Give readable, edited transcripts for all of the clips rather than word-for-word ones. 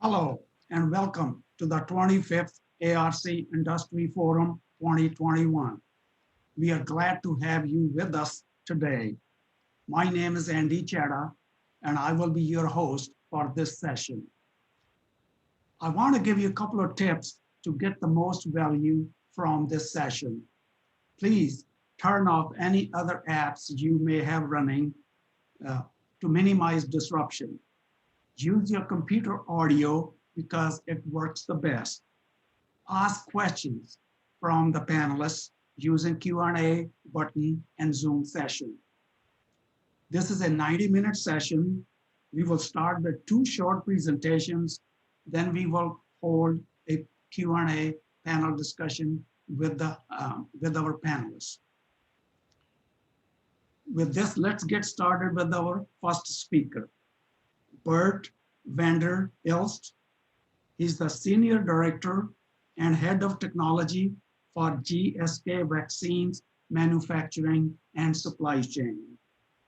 Hello and welcome to the 25th ARC Industry Forum 2021. We are glad to have you with us today. My name is Andy Chatha and I will be your host for this session. I want to give you a couple of tips to get the most value from this session. Please turn off any other apps you may have running to minimize disruption. Use your computer audio because it works the best. Ask questions from the panelists using Q&A button and Zoom session. This is a 90-minute session. We will start with 2 short presentations, then we will hold a Q&A panel discussion with our panelists. With this, let's get started with our first speaker. Bert Vander Elst. He's the Senior Director and Head of Technology for GSK Vaccines Manufacturing and Supply Chain.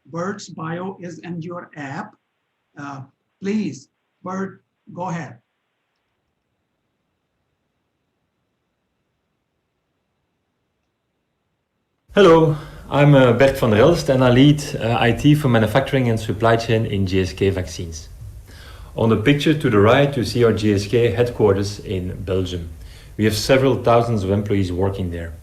Bert's bio is in your app. Please, Bert, go ahead. Hello, I'm Bert van der Elst and I lead IT for manufacturing and supply chain in GSK Vaccines. On the picture to the right, you see our GSK headquarters in Belgium. We have several thousands of employees working there.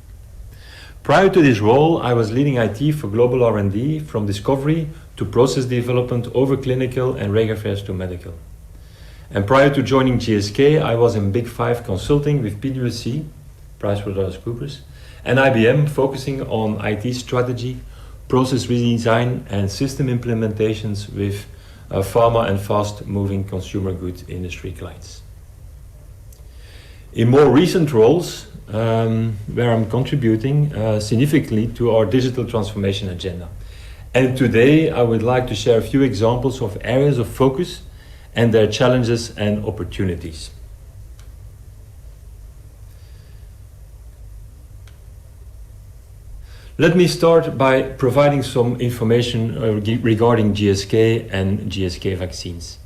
Prior to this role, I was leading IT for global R&D from discovery to process development over clinical and reg affairs to medical. And prior to joining GSK, I was in Big 5 consulting with PwC, PricewaterhouseCoopers, and IBM, focusing on IT strategy, process redesign, and system implementations with pharma and fast-moving consumer goods industry clients. In more recent roles, where I'm contributing significantly to our digital transformation agenda. And today, I would like to share a few examples of areas of focus and their challenges and opportunities. Let me start by providing some information regarding GSK and GSK Vaccines.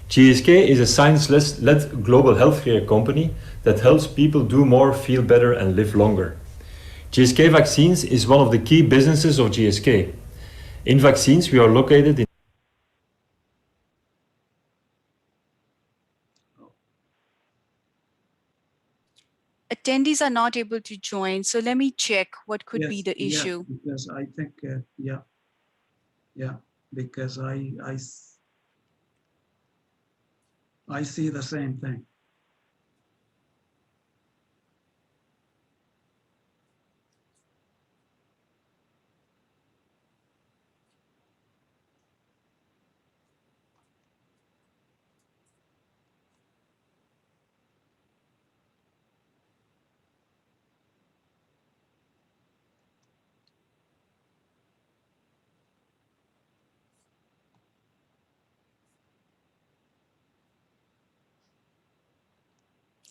GSK is a science-led global healthcare company that helps people do more, feel better, and live longer. GSK Vaccines is one of the key businesses of GSK. In vaccines, we are located in Attendees are not able to join, so let me check what could be the issue. Because I think, because I see the same thing.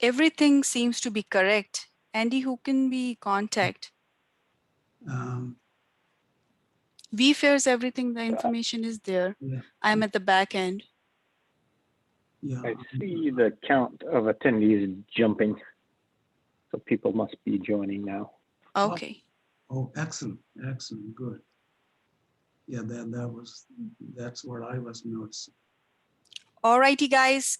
Everything seems to be correct. Andy, who can we contact? VFairs, everything, the information is there. Yeah. I'm at the back end. Yeah. I see the count of attendees jumping, so people must be joining now. Okay. Oh, excellent, excellent, good. Yeah, that's what I was noticing. All righty, guys.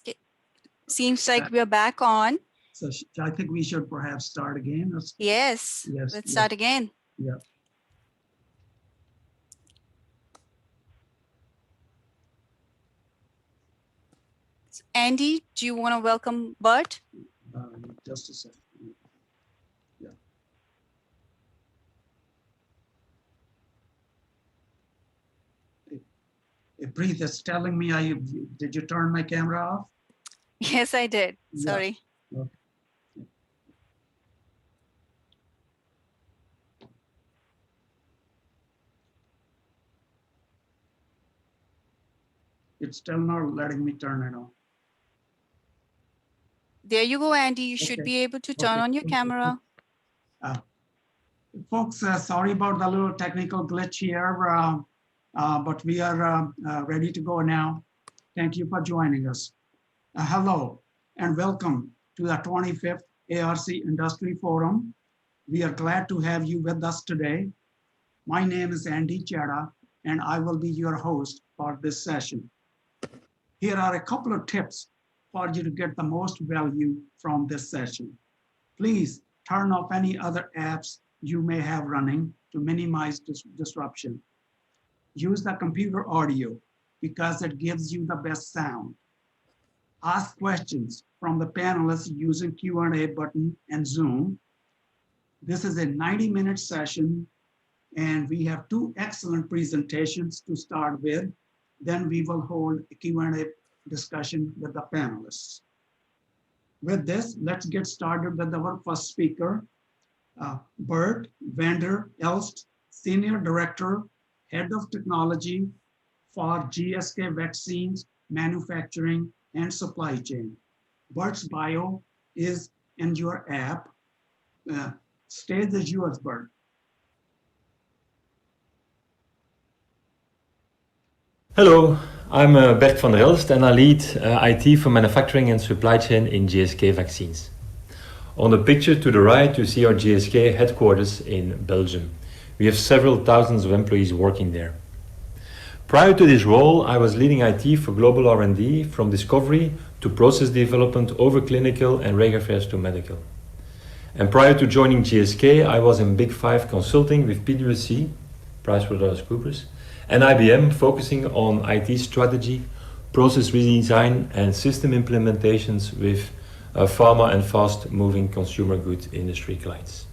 Seems like we're back on. So I think we should perhaps start again. Yes, let's start again. Yeah. Andy, do you want to welcome Bert? Just a second. Yeah. Preet is telling me, did you turn my camera off? Yes, I did. Sorry. Yeah. Okay. It's still not letting me turn it on. There you go, Andy. You should be able to turn on your camera. Folks, sorry about the little technical glitch here, but we are ready to go now. Thank you for joining us. Hello and welcome to the 25th ARC Industry Forum. We are glad to have you with us today. My name is Andy Chatha, and I will be your host for this session. Here are a couple of tips for you to get the most value from this session. Please turn off any other apps you may have running to minimize disruption. Use the computer audio because it gives you the best sound. Ask questions from the panelists using Q&A button and Zoom. This is a 90-minute session, and we have two excellent presentations to start with. Then we will hold a Q&A discussion with the panelists. With this, let's get started with our first speaker, Bert Vander, Elst, Senior Director, Head of Technology for GSK Vaccines, Manufacturing, and Supply Chain. Bert's bio is in your app. Stage is yours, Bert. Hello, I'm Bert van der Elst and I lead IT for manufacturing and supply chain in GSK Vaccines. On the picture to the right, you see our GSK headquarters in Belgium. We have several thousands of employees working there. Prior to this role, I was leading IT for global R&D from discovery to process development over clinical and reg affairs to medical. And prior to joining GSK, I was in Big Five consulting with PwC, PricewaterhouseCoopers, and IBM, focusing on IT strategy, process redesign, and system implementations with pharma and fast-moving consumer goods industry clients.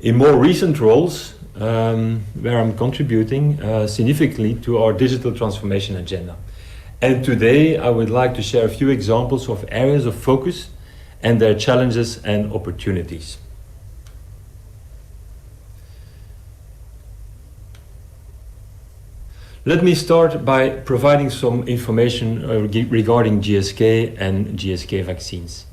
In more recent roles, where I'm contributing significantly to our digital transformation agenda. And today I would like to share a few examples of areas of focus and their challenges and opportunities. Let me start by providing some information regarding GSK and GSK Vaccines.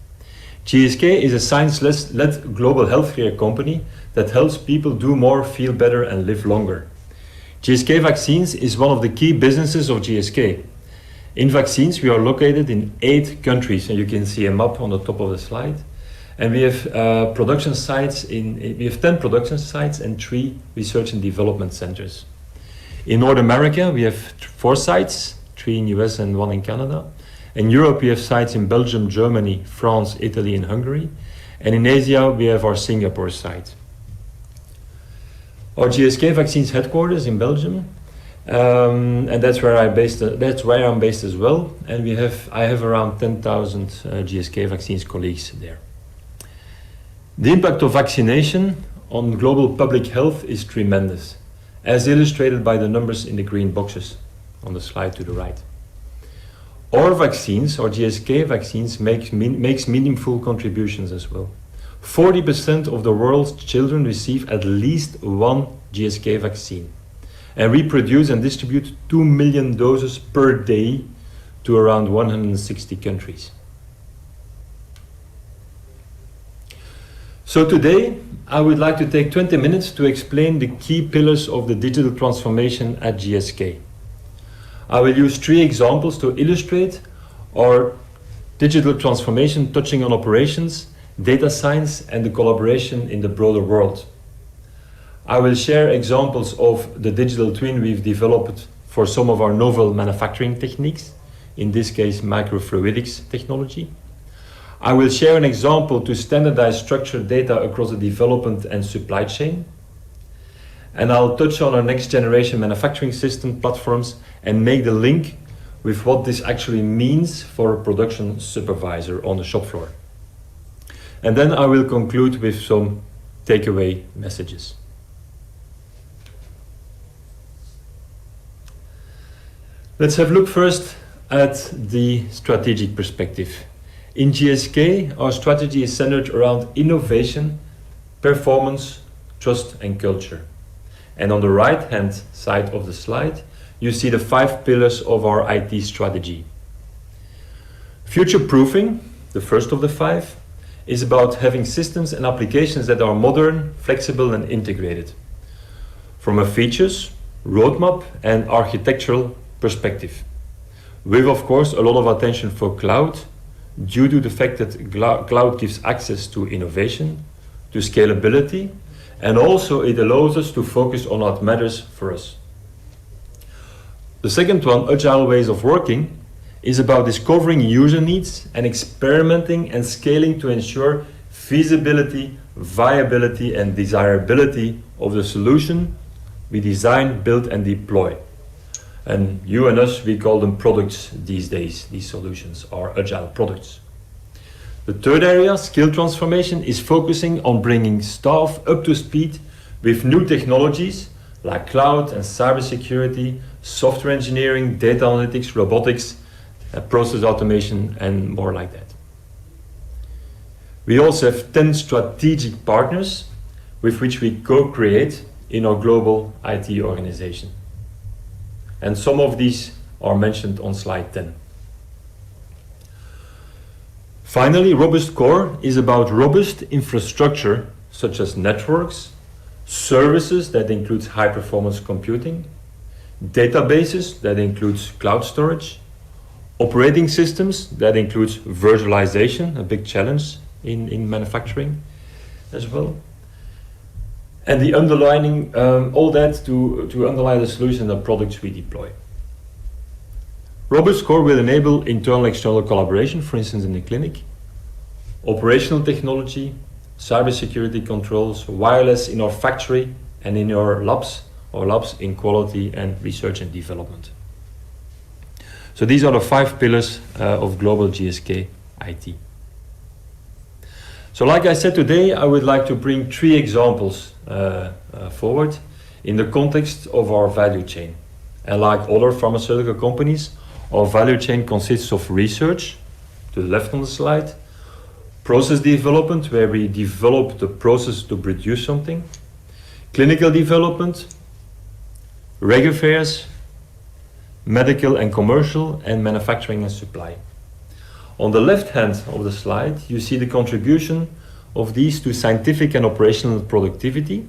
GSK is a science-led global healthcare company that helps people do more, feel better, and live longer. GSK Vaccines is one of the key businesses of GSK. In vaccines, we are located in 8 countries, and you can see a map on the top of the slide. And we have production sites we have 10 production sites and 3 research and development centers. In North America, we have 4 sites, 3 in US and 1 in Canada. In Europe, we have sites in Belgium, Germany, France, Italy, and Hungary. And in Asia, we have our Singapore site. Our GSK Vaccines headquarters in Belgium, and that's where I'm based as well. And I have around 10,000 GSK Vaccines colleagues there. The impact of vaccination on global public health is tremendous, as illustrated by the numbers in the green boxes on the slide to the right. Our vaccines, our GSK Vaccines, makes meaningful contributions as well. 40% of the world's children receive at least one GSK vaccine, and we produce and distribute 2 million doses per day to around 160 countries. So today, I would like to take 20 minutes to explain the key pillars of the digital transformation at GSK. I will use 3 examples to illustrate our digital transformation touching on operations, data science, and the collaboration in the broader world. I will share examples of the digital twin we've developed for some of our novel manufacturing techniques, in this case microfluidics technology. I will share an example to standardize structured data across the development and supply chain. And I'll touch on our next generation manufacturing system platforms and make the link with what this actually means for a production supervisor on the shop floor. And then I will conclude with some takeaway messages. Let's have a look first at the strategic perspective. In GSK, our strategy is centered around innovation, performance, trust, and culture. And on the right-hand side of the slide, you see the 5 pillars of our IT strategy. Future-proofing, the first of the 5, is about having systems and applications that are modern, flexible, and integrated. From a features, roadmap, and architectural perspective. with of course a lot of attention for cloud, due to the fact that cloud gives access to innovation, to scalability, and also it allows us to focus on what matters for us. The second one, agile ways of working, is about discovering user needs and experimenting and scaling to ensure feasibility, viability, and desirability of the solution we design, build, and deploy. And you and us, we call them products these days. These solutions are agile products. The third area, skill transformation, is focusing on bringing staff up to speed with new technologies like cloud and cybersecurity, software engineering, data analytics, robotics, process automation, and more like that. We also have 10 strategic partners with which we co-create in our global IT organization. And some of these are mentioned on slide 10. Finally, robust core is about robust infrastructure such as networks, services that includes high performance computing, databases that includes cloud storage, operating systems that includes virtualization, a big challenge in manufacturing as well. And the underlining, all that to underline the solution and the products we deploy. Robust core will enable internal-external collaboration, for instance in the clinic, operational technology, cybersecurity controls, wireless in our factory and in our labs in quality and research and development. So these are the 5 pillars of global GSK IT. So like I said today, I would like to bring 3 examples forward in the context of our value chain. And like other pharmaceutical companies, our value chain consists of research, to the left on the slide, process development, where we develop the process to produce something, clinical development, reg affairs, medical and commercial, and manufacturing and supply. On the left hand of the slide, you see the contribution of these to scientific and operational productivity.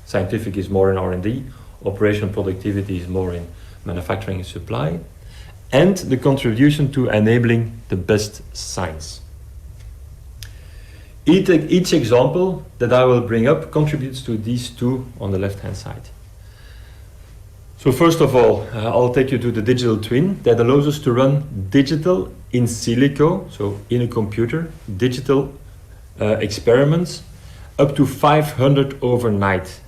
Scientific is more in R&D, operational productivity is more in manufacturing and supply, and the contribution to enabling the best science. Each example that I will bring up contributes to these 2 on the left-hand side. So first of all, I'll take you to the digital twin that allows us to run digital in silico, so in a computer, digital experiments up to 500 overnight.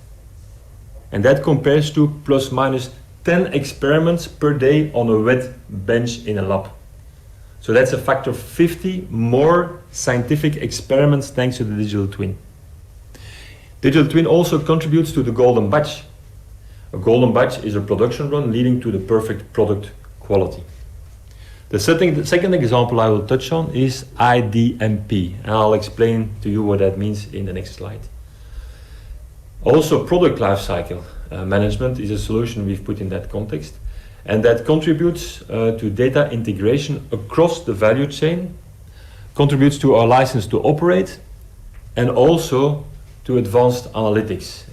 And that compares to plus minus 10 experiments per day on a wet bench in a lab. So that's a factor of 50 more scientific experiments thanks to the digital twin. Digital twin also contributes to the golden batch. A golden batch is a production run leading to the perfect product quality. The second example I will touch on is IDMP, and I'll explain to you what that means in the next slide. Also, product lifecycle management is a solution we've put in that context, and that contributes to data integration across the value chain, contributes to our license to operate, and also to advanced analytics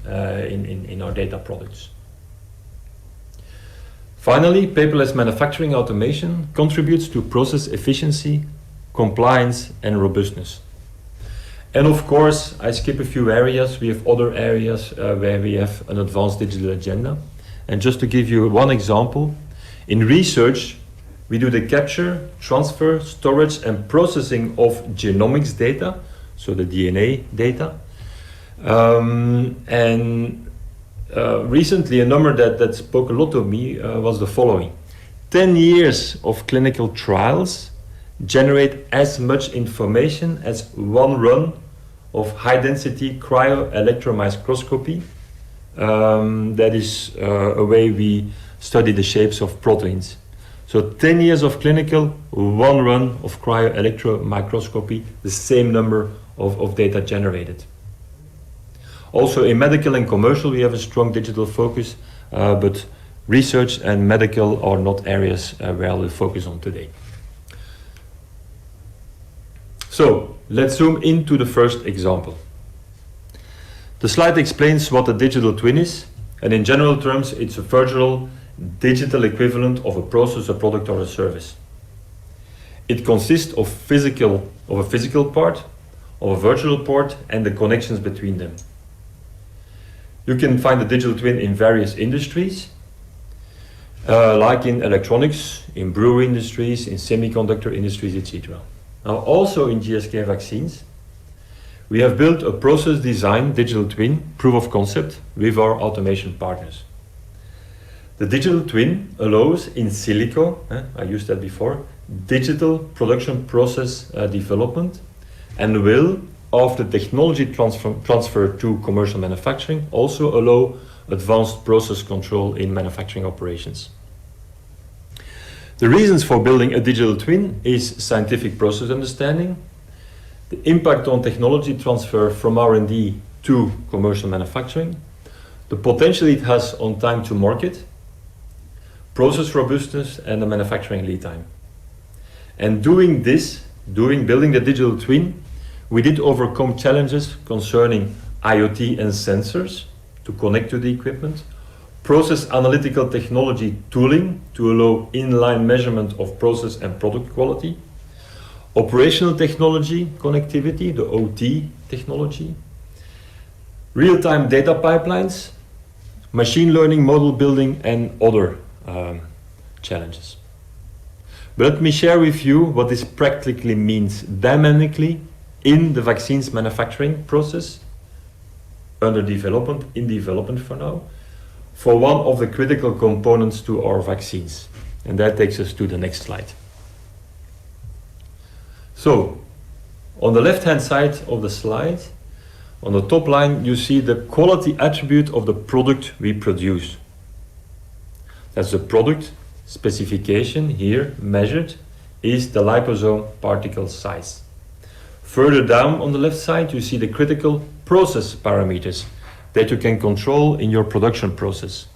in our data products. Finally, paperless manufacturing automation contributes to process efficiency, compliance, and robustness. And of course, I skip a few areas. We have other areas where we have an advanced digital agenda. And just to give you one example, in research, we do the capture, transfer, storage, and processing of genomics data, so the DNA data. Recently, a number that spoke a lot to me was the following. 10 years of clinical trials generate as much information as 1 run of high-density cryo-electron microscopy. That is a way we study the shapes of proteins. So 10 years of clinical, 1 run of cryo-electron microscopy, the same number of data generated. Also in medical and commercial, we have a strong digital focus, but research and medical are not areas where I will focus on today. So let's zoom into the first example. The slide explains what a digital twin is, and in general terms, it's a virtual digital equivalent of a process, a product, or a service. It consists of a physical part, of a virtual part, and the connections between them. You can find the digital twin in various industries, like in electronics, in brewery industries, in semiconductor industries, etc. Now, also in GSK vaccines, we have built a process design digital twin proof of concept with our automation partners. The digital twin allows in silico, I used that before, digital production process development, and will, after technology transfer to commercial manufacturing, also allow advanced process control in manufacturing operations. The reasons for building a digital twin is scientific process understanding, the impact on technology transfer from R&D to commercial manufacturing, the potential it has on time to market, process robustness, and the manufacturing lead time. And building the digital twin, we did overcome challenges concerning IoT and sensors to connect to the equipment, process analytical technology tooling to allow inline measurement of process and product quality, operational technology connectivity, the OT technology, real-time data pipelines, machine learning model building, and other challenges. But let me share with you what this practically means dynamically in the vaccines manufacturing process, in development for now, for one of the critical components to our vaccines. And that takes us to the next slide. So, on the left-hand side of the slide, on the top line, you see the quality attribute of the product we produce. That's the product specification here measured is the liposome particle size. Further down on the left side, you see the critical process parameters that you can control in your production process.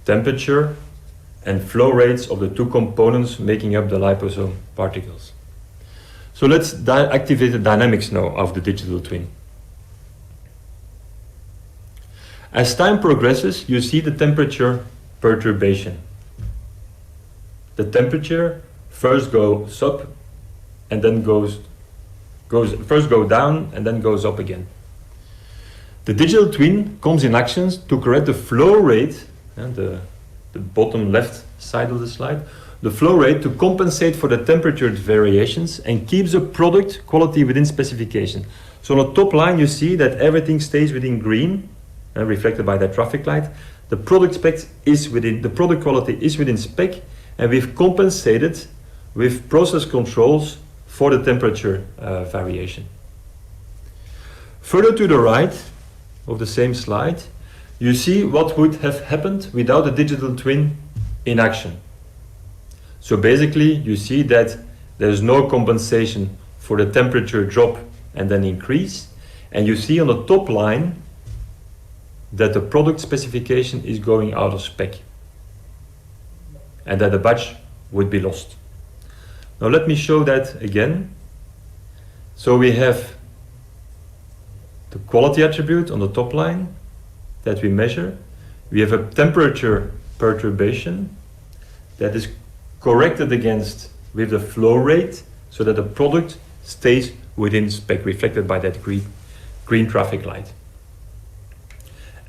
Temperature and flow rates of the two components making up the liposome particles. So let's activate the dynamics now of the digital twin. As time progresses, you see the temperature perturbation. The temperature first goes up and then first go down and then goes up again. The digital twin comes in actions to correct the flow rate, and the bottom left side of the slide, the flow rate to compensate for the temperature variations and keeps the product quality within specification. So on the top line, you see that everything stays within green, reflected by that traffic light. The product quality is within spec, and we've compensated with process controls for the temperature variation. Further to the right of the same slide, you see what would have happened without the digital twin in action. So basically, you see that there's no compensation for the temperature drop and then increase, and you see on the top line that the product specification is going out of spec and that the batch would be lost. Now let me show that again. So we have the quality attribute on the top line that we measure. We have a temperature perturbation that is corrected against with the flow rate so that the product stays within spec, reflected by that green traffic light.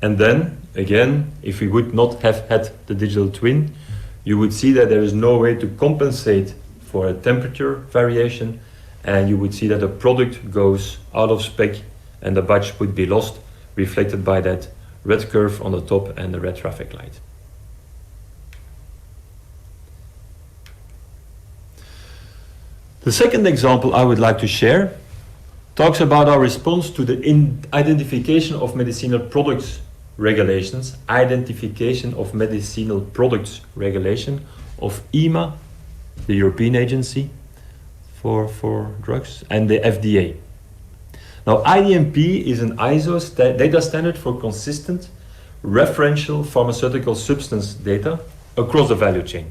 And then, again, if we would not have had the digital twin, you would see that there is no way to compensate for a temperature variation, and you would see that the product goes out of spec and the batch would be lost, reflected by that red curve on the top and the red traffic light. The second example I would like to share talks about our response to the identification of medicinal products regulations, identification of medicinal products regulation of EMA, the European Agency for Drugs, and the FDA. Now, IDMP is an ISO data standard for consistent referential pharmaceutical substance data across the value chain.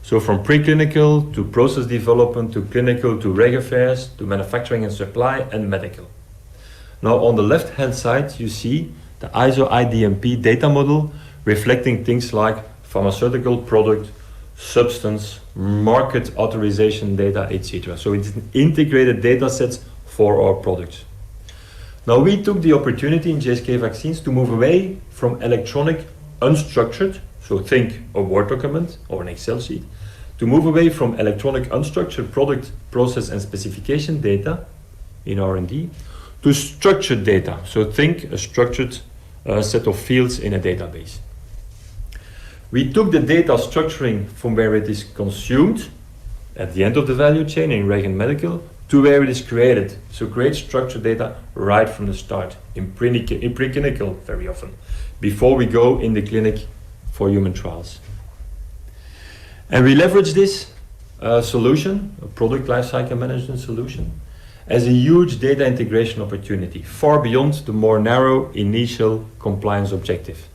So from preclinical to process development to clinical to reg affairs to manufacturing and supply and medical. Now on the left hand side you see the ISO IDMP data model reflecting things like pharmaceutical product, substance, market authorization data, etc. So it's an integrated data set for our products. Now we took the opportunity in GSK Vaccines to move away from electronic, unstructured, so think a Word document or an Excel sheet, to move away from electronic, unstructured product, process and specification data in R&D to structured data. So think a structured set of fields in a database. We took the data structuring from where it is consumed at the end of the value chain in Reg and Medical to where it is created. So create structured data right from the start, in preclinical very often, before we go in the clinic for human trials. And we leverage this solution, a product lifecycle management solution, as a huge data integration opportunity, far beyond the more narrow initial compliance objective.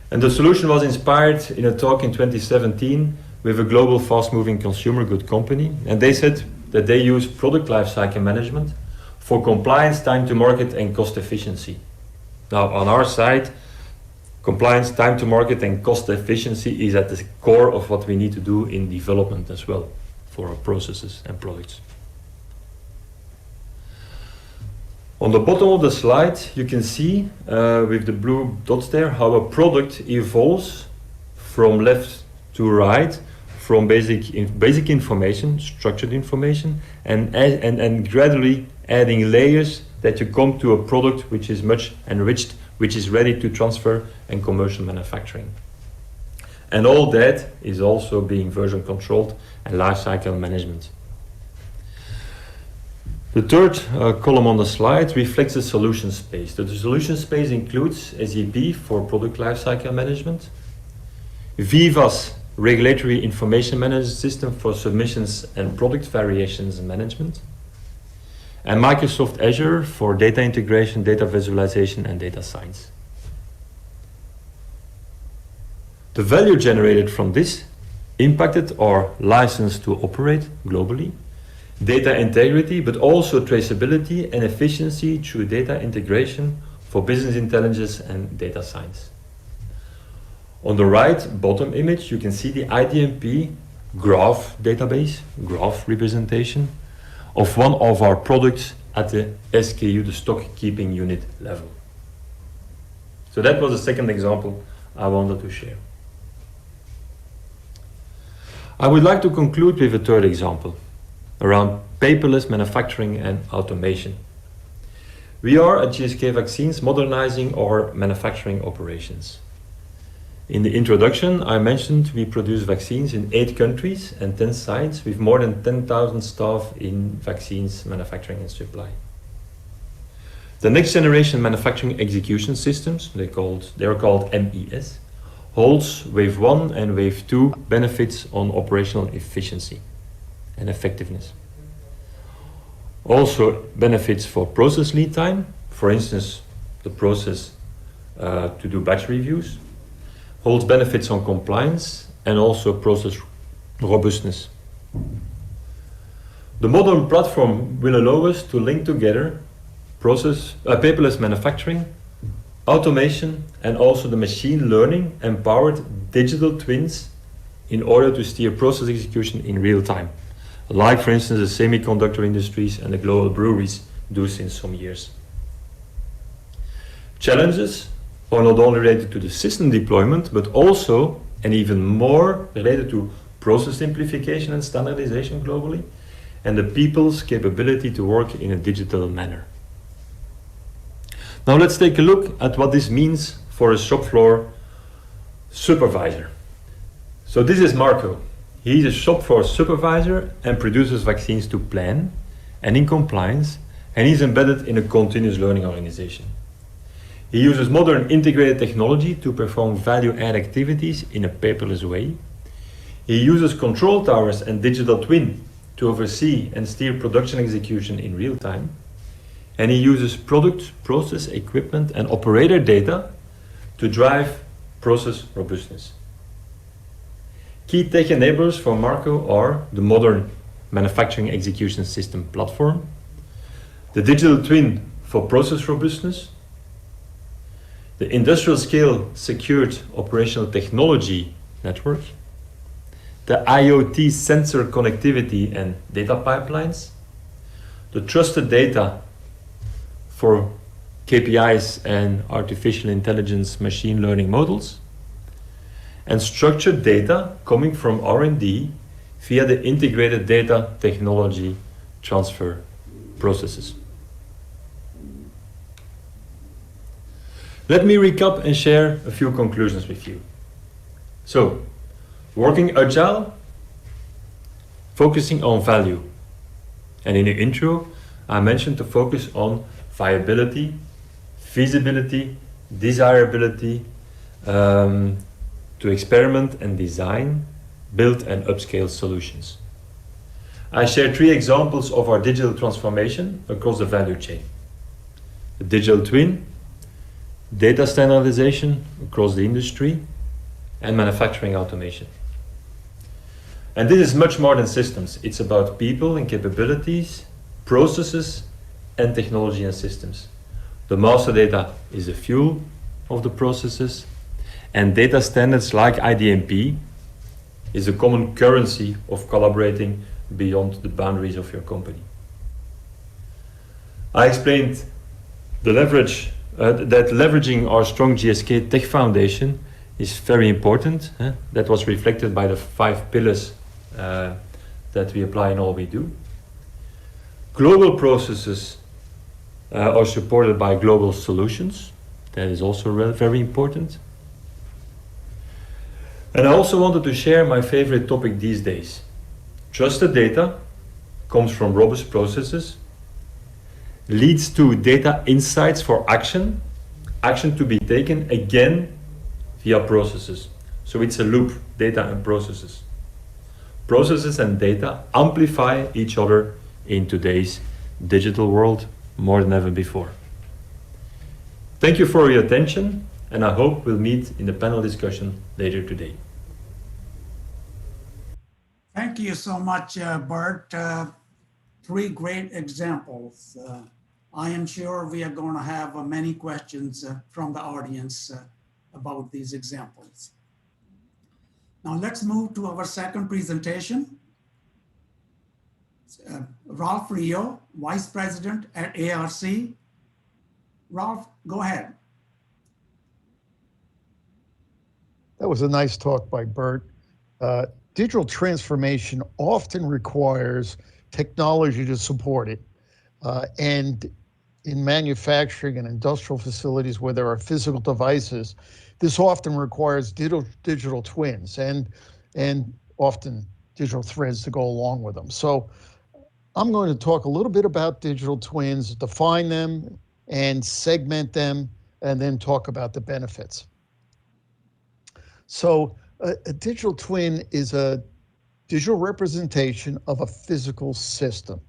And the solution was inspired in a talk in 2017 with a global fast-moving consumer good company. And they said that they use product lifecycle management for compliance, time to market, and cost efficiency. Now, on our side, compliance, time to market, and cost efficiency is at the core of what we need to do in development as well for our processes and products. On the bottom of the slide, you can see with the blue dots there how a product evolves from left to right, from basic information, structured information, and gradually adding layers that you come to a product which is much enriched, which is ready to transfer and commercial manufacturing. And all that is also being version controlled and lifecycle management. The third column on the slide reflects the solution space. The solution space includes SAP for product lifecycle management, Viva's regulatory information management system for submissions and product variations management, and Microsoft Azure for data integration, data visualization, and data science. The value generated from this impacted our license to operate globally, data integrity, but also traceability and efficiency through data integration for business intelligence and data science. On the right bottom image, you can see the IDMP graph database, graph representation of one of our products at the SKU, the stock keeping unit level. So that was the second example I wanted to share. I would like to conclude with a third example around paperless manufacturing and automation. We are at GSK Vaccines modernizing our manufacturing operations. In the introduction, I mentioned we produce vaccines in 8 countries and 10 sites with more than 10,000 staff in vaccines manufacturing and supply. The next generation manufacturing execution systems, they are called MES, holds wave 1 and wave 2 benefits on operational efficiency and effectiveness. Also benefits for process lead time, for instance, the process to do batch reviews, holds benefits on compliance and also process robustness. The modern platform will allow us to link together paperless manufacturing, automation, and also the machine learning empowered digital twins in order to steer process execution in real time, like for instance the semiconductor industries and the global breweries do since some years. Challenges are not only related to the system deployment, but also, and even more, related to process simplification and standardization globally, and the people's capability to work in a digital manner. Now let's take a look at what this means for a shop floor supervisor. So this is Marco. He's a shop floor supervisor and produces vaccines to plan and in compliance, and he's embedded in a continuous learning organization. He uses modern integrated technology to perform value-add activities in a paperless way. He uses control towers and digital twin to oversee and steer production execution in real time. And he uses product, process, equipment, and operator data to drive process robustness. Key tech enablers for Marco are the modern manufacturing execution system platform, the digital twin for process robustness, the industrial scale secured operational technology network, the IoT sensor connectivity and data pipelines, the trusted data for KPIs and artificial intelligence machine learning models, and structured data coming from R&D via the integrated data technology transfer processes. Let me recap and share a few conclusions with you. So, working agile, focusing on value. And in the intro, I mentioned to focus on viability, feasibility, desirability, to experiment and design, build and upscale solutions. I share 3 examples of our digital transformation across the value chain. The digital twin, data standardization across the industry, and manufacturing automation. And this is much more than systems. It's about people and capabilities, processes, and technology and systems. The master data is the fuel of the processes, and data standards like IDMP is a common currency of collaborating beyond the boundaries of your company. I explained the leverage, that leveraging our strong GSK tech foundation is very important. That was reflected by the 5 pillars that we apply in all we do. Global processes are supported by global solutions. That is also very important. And I also wanted to share my favorite topic these days. Trusted data comes from robust processes, leads to data insights for action to be taken again via processes. So it's a loop, data and processes. Processes and data amplify each other in today's digital world more than ever before. Thank you for your attention, and I hope we'll meet in the panel discussion later today. Thank you so much, Bert. 3 great examples. I am sure we are going to have many questions from the audience about these examples. Now let's move to our second presentation. Ralph Rio, Vice President at ARC. Ralph, go ahead. That was a nice talk by Bert. Digital transformation often requires technology to support it. And in manufacturing and industrial facilities where there are physical devices, this often requires digital twins and often digital threads to go along with them. So I'm going to talk a little bit about digital twins, define them and segment them, and then talk about the benefits. So a digital twin is a digital representation of a physical system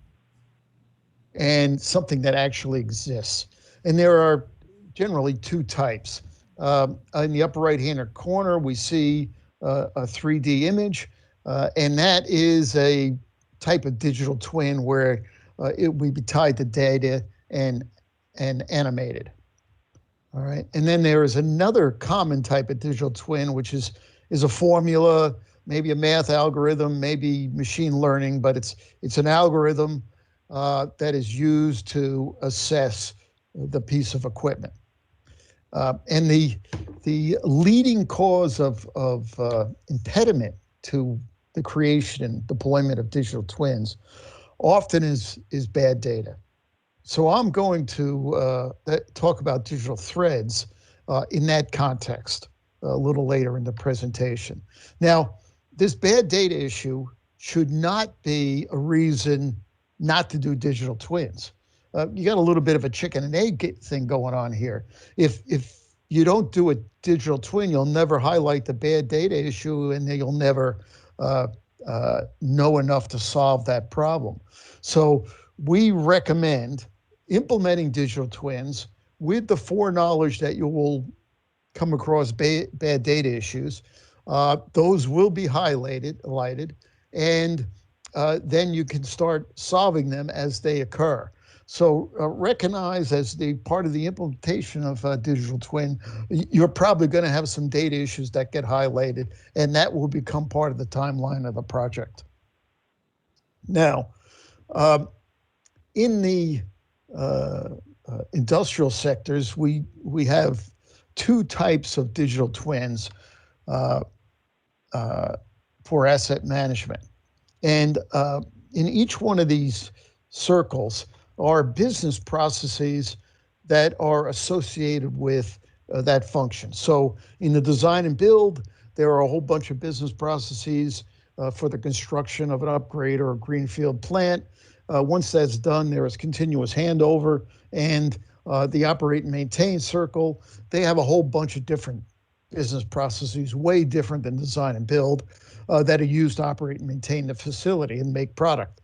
and something that actually exists. And there are generally 2 types. In the upper right-hand corner, we see a 3D image, and that is a type of digital twin where it would be tied to data and animated. All right, and then there is another common type of digital twin, which is a formula, maybe a math algorithm, maybe machine learning, but it's an algorithm that is used to assess the piece of equipment. And the leading cause of impediment to the creation and deployment of digital twins often is bad data. So I'm going to talk about digital threads in that context a little later in the presentation. Now, this bad data issue should not be a reason not to do digital twins. You got a little bit of a chicken and egg thing going on here. If you don't do a digital twin, you'll never highlight the bad data issue, and then you'll never know enough to solve that problem. So we recommend implementing digital twins with the foreknowledge that you will come across bad data issues. Those will be highlighted, and then you can start solving them as they occur. So recognize as the part of the implementation of digital twin, you're probably going to have some data issues that get highlighted, and that will become part of the timeline of the project. Now, in the industrial sectors, we have two types of digital twins for asset management. And in each one of these circles are business processes that are associated with that function. So in the design and build, there are a whole bunch of business processes for the construction of an upgrade or a greenfield plant. Once that's done, there is continuous handover, and the operate and maintain circle, they have a whole bunch of different business processes, way different than design and build, that are used to operate and maintain the facility and make product.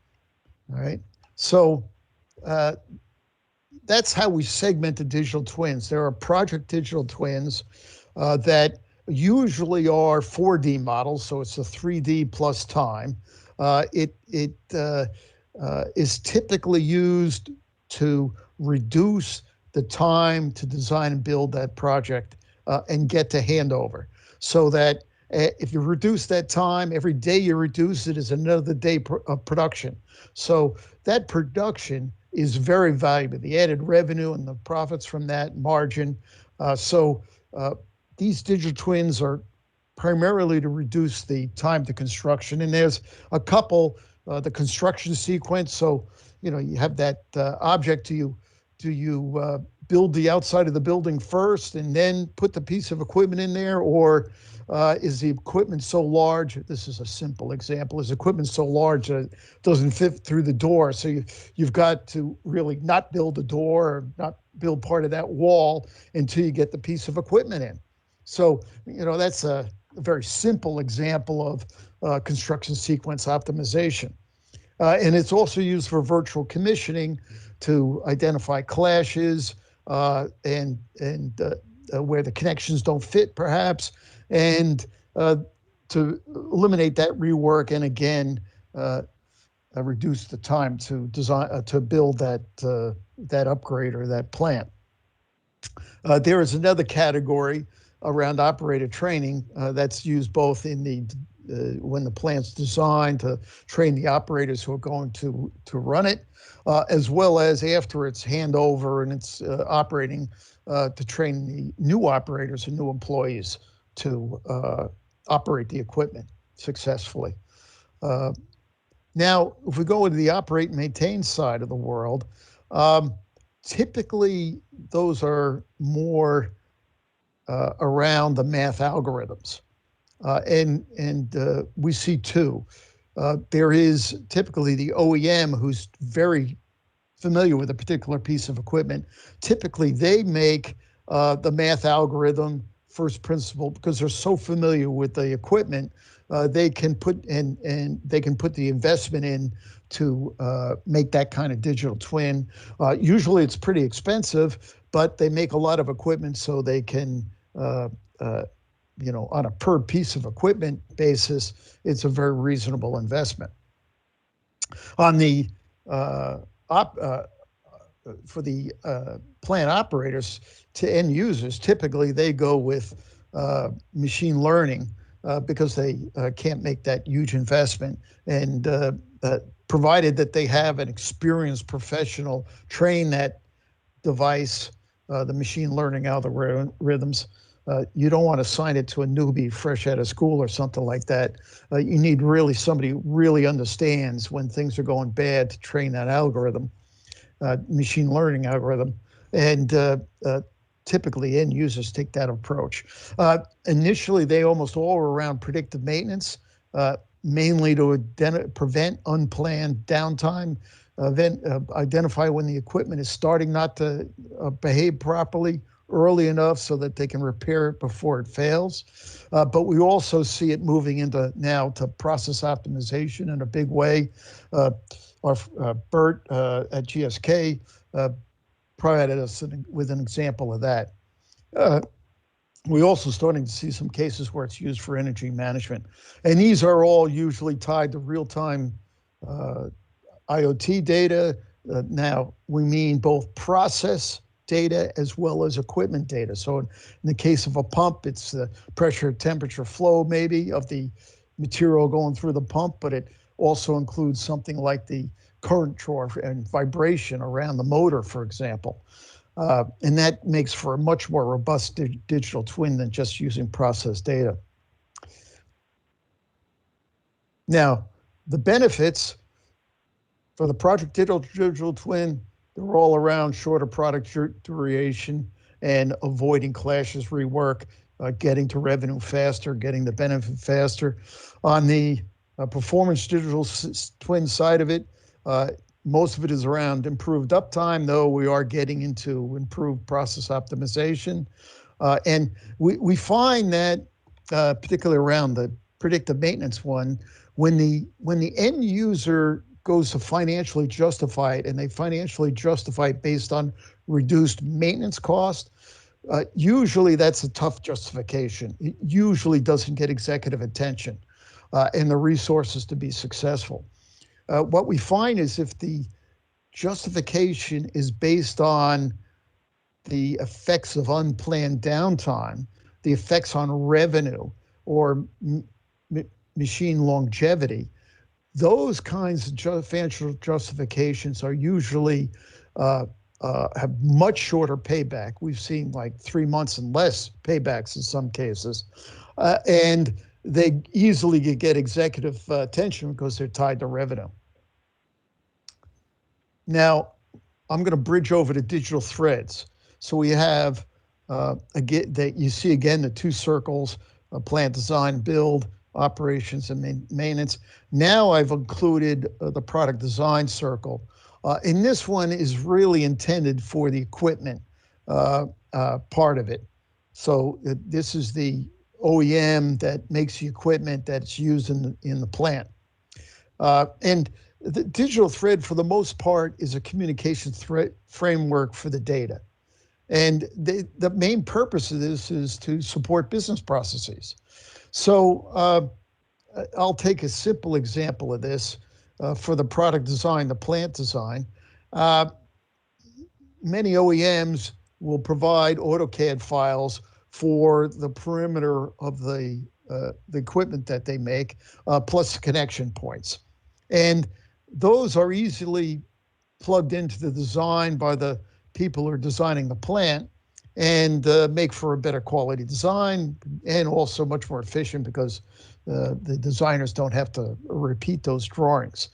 All right. So that's how we segment the digital twins. There are project digital twins that usually are 4D models, so it's a 3D plus time. It is typically used to reduce the time to design and build that project and get to handover, so that if you reduce that time, every day you reduce it is another day of production. So that production is very valuable, the added revenue and the profits from that margin. These digital twins are primarily to reduce the time to construction. And there's a couple, the construction sequence. So, you have that object. Do you build the outside of the building first and then put the piece of equipment in there? Or is the equipment so large? This is a simple example. Is equipment so large that it doesn't fit through the door? So you've got to really not build a door or not build part of that wall until you get the piece of equipment in. So, that's a very simple example of construction sequence optimization. And it's also used for virtual commissioning to identify clashes and where the connections don't fit, perhaps, and to eliminate that rework and again reduce the time to design to build that upgrade or that plant. There is another category around operator training that's used both in the when the plant's designed to train the operators who are going to run it, as well as after it's handover and it's operating to train the new operators and new employees to operate the equipment successfully. Now, if we go into the operate and maintain side of the world, typically those are more around the math algorithms. And we see two. There is typically the OEM who's very familiar with a particular piece of equipment. Typically, they make the math algorithm first principle because they're so familiar with the equipment. They can put they can put the investment in to make that kind of digital twin. Usually, it's pretty expensive, but they make a lot of equipment so they can. On a per piece of equipment basis, it's a very reasonable investment. On the for the plant operators to end users, typically they go with machine learning because they can't make that huge investment, and provided that they have an experienced professional train that device, the machine learning algorithms. You don't want to assign it to a newbie fresh out of school or something like that. You need really somebody who really understands when things are going bad to train that algorithm, machine learning algorithm. And typically end users take that approach. Initially, they almost all are around predictive maintenance, mainly to prevent unplanned downtime, identify when the equipment is starting not to behave properly early enough so that they can repair it before it fails. But we also see it moving into now to process optimization in a big way. Bert at GSK provided us with an example of that. We're also starting to see some cases where it's used for energy management. And these are all usually tied to real-time IoT data, Now, we mean both process data as well as equipment data. So in the case of a pump, it's the pressure, temperature, flow maybe of the material going through the pump, but it also includes something like the current draw and vibration around the motor, for example. And that makes for a much more robust digital twin than just using process data. Now, the benefits for the project digital twin, they're all around shorter product duration and avoiding clashes, rework, getting to revenue faster, getting the benefit faster. On the performance digital twin side of it, most of it is around improved uptime, though we are getting into improved process optimization. And we find that, particularly around the predictive maintenance one, when the end user goes to financially justify it, and they financially justify it based on reduced maintenance cost, usually that's a tough justification. It usually doesn't get executive attention and the resources to be successful. What we find is if the justification is based on the effects of unplanned downtime, the effects on revenue, or machine longevity, those kinds of financial justifications are usually have much shorter payback. We've seen like 3 months and less paybacks in some cases. And they easily get executive attention because they're tied to revenue. Now, I'm going to bridge over to digital threads. So we have, again, that you see again the two circles, plant design, build, operations, and maintenance. Now I've included the product design circle. And this one is really intended for the equipment part of it. So this is the OEM that makes the equipment that's used in the plant. And the digital thread, for the most part, is a communication framework for the data. And the main purpose of this is to support business processes. So I'll take a simple example of this for the product design, the plant design. Many OEMs will provide AutoCAD files for the perimeter of the equipment that they make, plus connection points. And those are easily plugged into the design by the people who are designing the plant, and make for a better quality design, and also much more efficient because the designers don't have to repeat those drawings.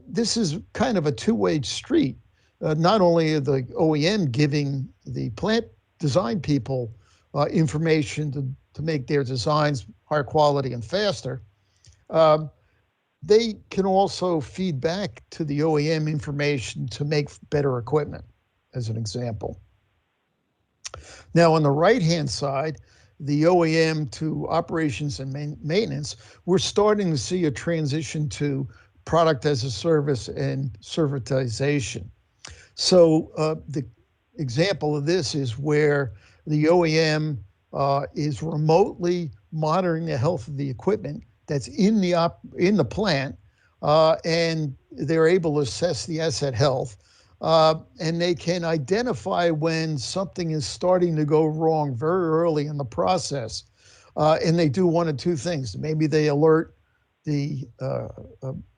This is kind of a two-way street. Not only are the OEM giving the plant design people information to make their designs higher quality and faster, they can also feed back to the OEM information to make better equipment, as an example. Now, on the right-hand side, the OEM to operations and maintenance, we're starting to see a transition to product as a service and servitization. So the example of this is where the OEM is remotely monitoring the health of the equipment that's in the plant, and they're able to assess the asset health, and they can identify when something is starting to go wrong very early in the process. And they do one of two things. Maybe they alert the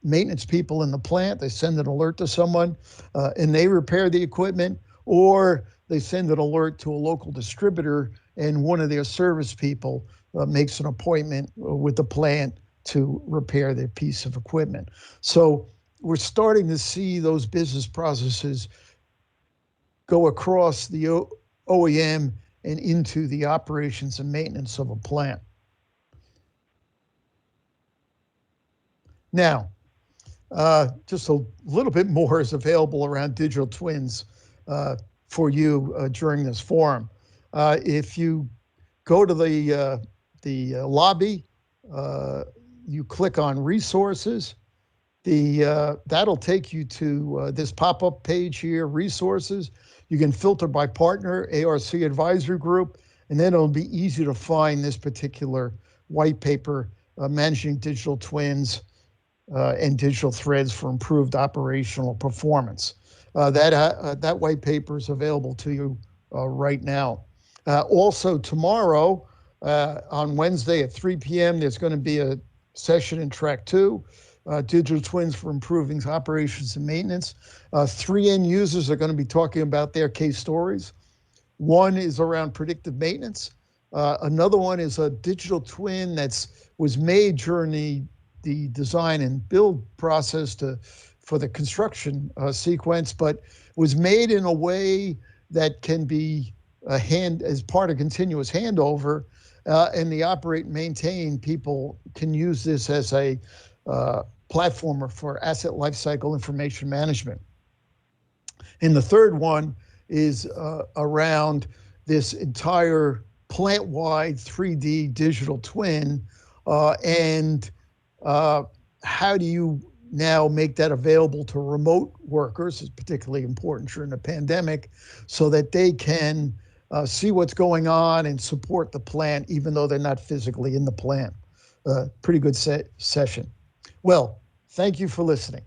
maintenance people in the plant, they send an alert to someone, and they repair the equipment, or they send an alert to a local distributor, and one of their service people makes an appointment with the plant to repair their piece of equipment. So we're starting to see those business processes go across the OEM and into the operations and maintenance of a plant. Now, just a little bit more is available around digital twins for you during this forum. If you go to the lobby, you click on resources, that'll take you to this pop-up page here, resources. You can filter by partner, ARC advisory group, and then it'll be easy to find this particular white paper, Managing Digital Twins, and digital threads for improved operational performance. That white paper is available to you right now. Also tomorrow, on Wednesday at 3 p.m., there's going to be a session in track 2, digital twins for improving operations and maintenance. 3 end users are going to be talking about their case stories. One is around predictive maintenance. Another one is a digital twin was made during the design and build process for the construction sequence, but was made in a way that can be as part of continuous handover, and the operate and maintain people can use this as a platformer for asset lifecycle information management. And the third one is around this entire plant-wide 3D digital twin, and how do you now make that available to remote workers, is particularly important during the pandemic, so that they can see what's going on and support the plant even though they're not physically in the plant. Pretty good session. Well, thank you for listening.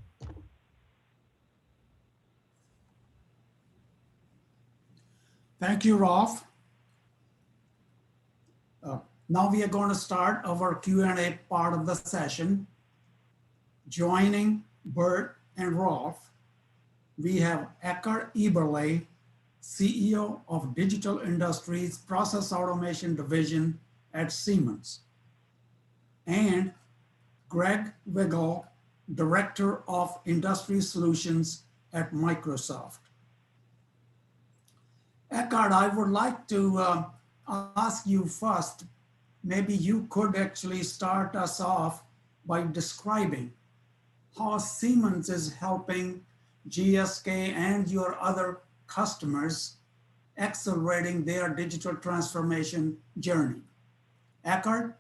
Thank you, Rolf. Now we are going to start our Q&A part of the session. Joining Bert and Rolf, we have Eckard Eberle, CEO of Digital Industries Process Automation Division at Siemens, and Greg Vigil, Director of Industry Solutions at Microsoft. Eckard, I would like to ask you first, maybe you could actually start us off by describing how Siemens is helping GSK and your other customers accelerating their digital transformation journey. Eckard?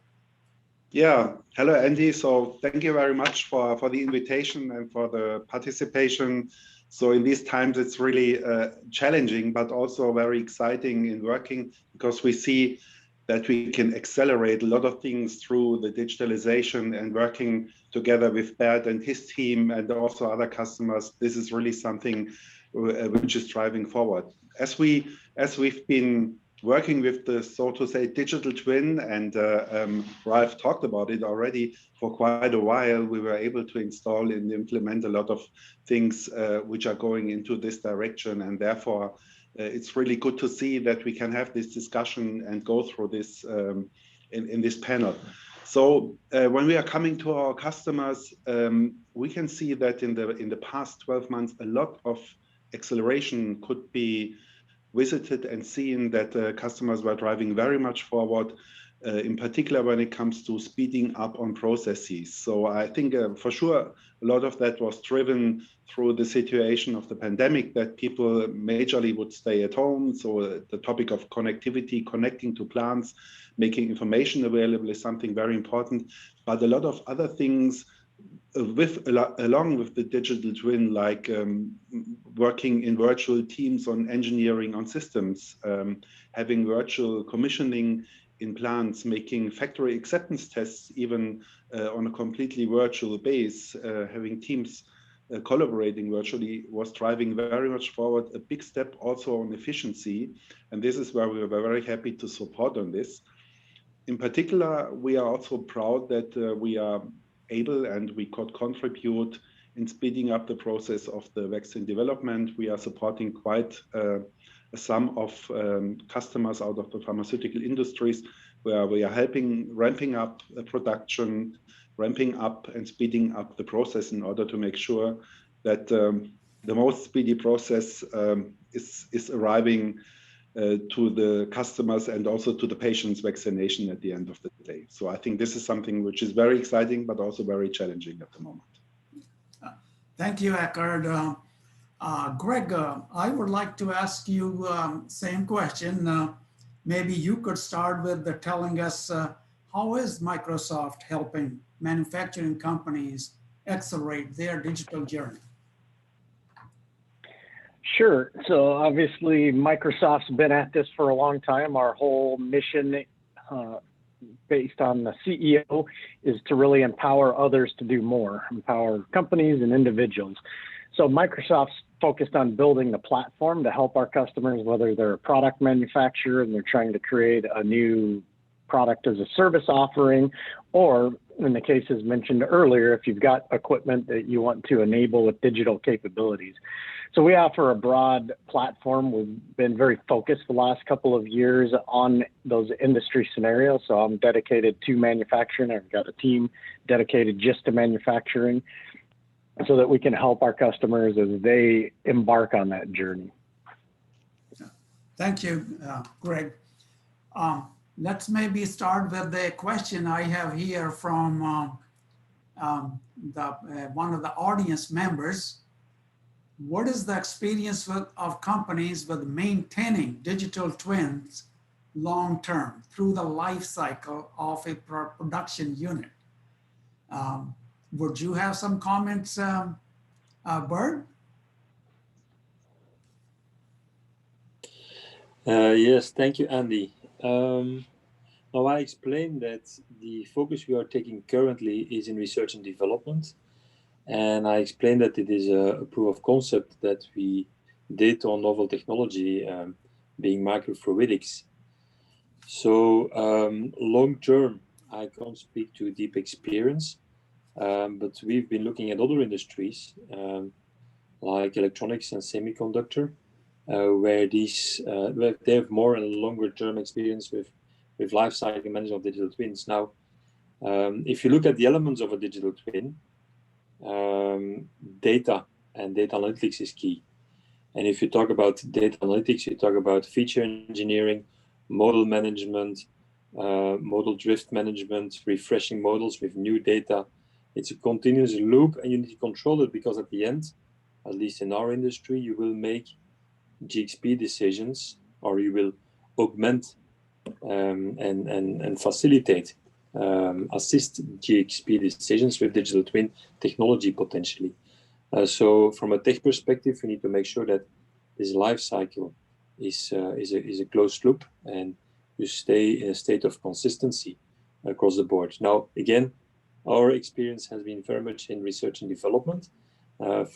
Yeah, hello Andy. So thank you very much for the invitation and for the participation. So in these times, it's really challenging, but also very exciting in working, because we see that we can accelerate a lot of things through the digitalization and working together with Bert and his team and also other customers. This is really something which is driving forward. As we've been working with the, so to say, digital twin, and Ralph talked about it already for quite a while, we were able to install and implement a lot of things which are going into this direction, and therefore it's really good to see that we can have this discussion and go through this in this panel. So when we are coming to our customers, we can see that in the past 12 months, a lot of acceleration could be visited and seen, that customers were driving very much forward, in particular when it comes to speeding up on processes. So I think for sure a lot of that was driven through the situation of the pandemic, that people majorly would stay at home. So the topic of connectivity, connecting to plants, making information available is something very important. But a lot of other things along with the digital twin, like working in virtual teams on engineering on systems, having virtual commissioning in plants, making factory acceptance tests even on a completely virtual base, having teams collaborating virtually, was driving very much forward. A big step also on efficiency, and this is where we were very happy to support on this. In particular, we are also proud that we are able and we could contribute in speeding up the process of the vaccine development. We are supporting quite a sum of customers out of the pharmaceutical industries, where we are helping ramping up production, ramping up and speeding up the process in order to make sure that the most speedy process is arriving to the customers and also to the patient's vaccination at the end of the day. So I think this is something which is very exciting, but also very challenging at the moment. Thank you, Eckard. Greg, I would like to ask you same question. Maybe you could start with telling us how is Microsoft helping manufacturing companies accelerate their digital journey? Sure. So obviously Microsoft's been at this for a long time. Our whole mission based on the CEO is to really empower others to do more, empower companies and individuals. So Microsoft's focused on building the platform to help our customers, whether they're a product manufacturer and they're trying to create a new product as a service offering, or in the cases mentioned earlier, if you've got equipment that you want to enable with digital capabilities. So we offer a broad platform. We've been very focused the last couple of years on those industry scenarios. So I'm dedicated to manufacturing. I've got a team dedicated just to manufacturing so that we can help our customers as they embark on that journey. Thank you, Greg. Let's maybe start with the question I have here from one of the audience members. What is the experience of companies with maintaining digital twins long-term through the life cycle of a production unit? Would you have some comments, Bert? Yes, thank you, Andy. Now I explained that the focus we are taking currently is in research and development. And I explained that it is a proof of concept that we did on novel technology, being microfluidics. So long term, I can't speak to deep experience, but we've been looking at other industries like electronics and semiconductor, where they have more and longer term experience with lifecycle management of digital twins. Now, if you look at the elements of a digital twin, data and data analytics is key. And if you talk about data analytics, you talk about feature engineering, model management, model drift management, refreshing models with new data. It's a continuous loop, and you need to control it, because at the end, at least in our industry, you will make GXP decisions, or you will augment and facilitate, assist GXP decisions with digital twin technology potentially. So from a tech perspective, we need to make sure that this life cycle is a closed loop, and you stay in a state of consistency across the board. Now, again, our experience has been very much in research and development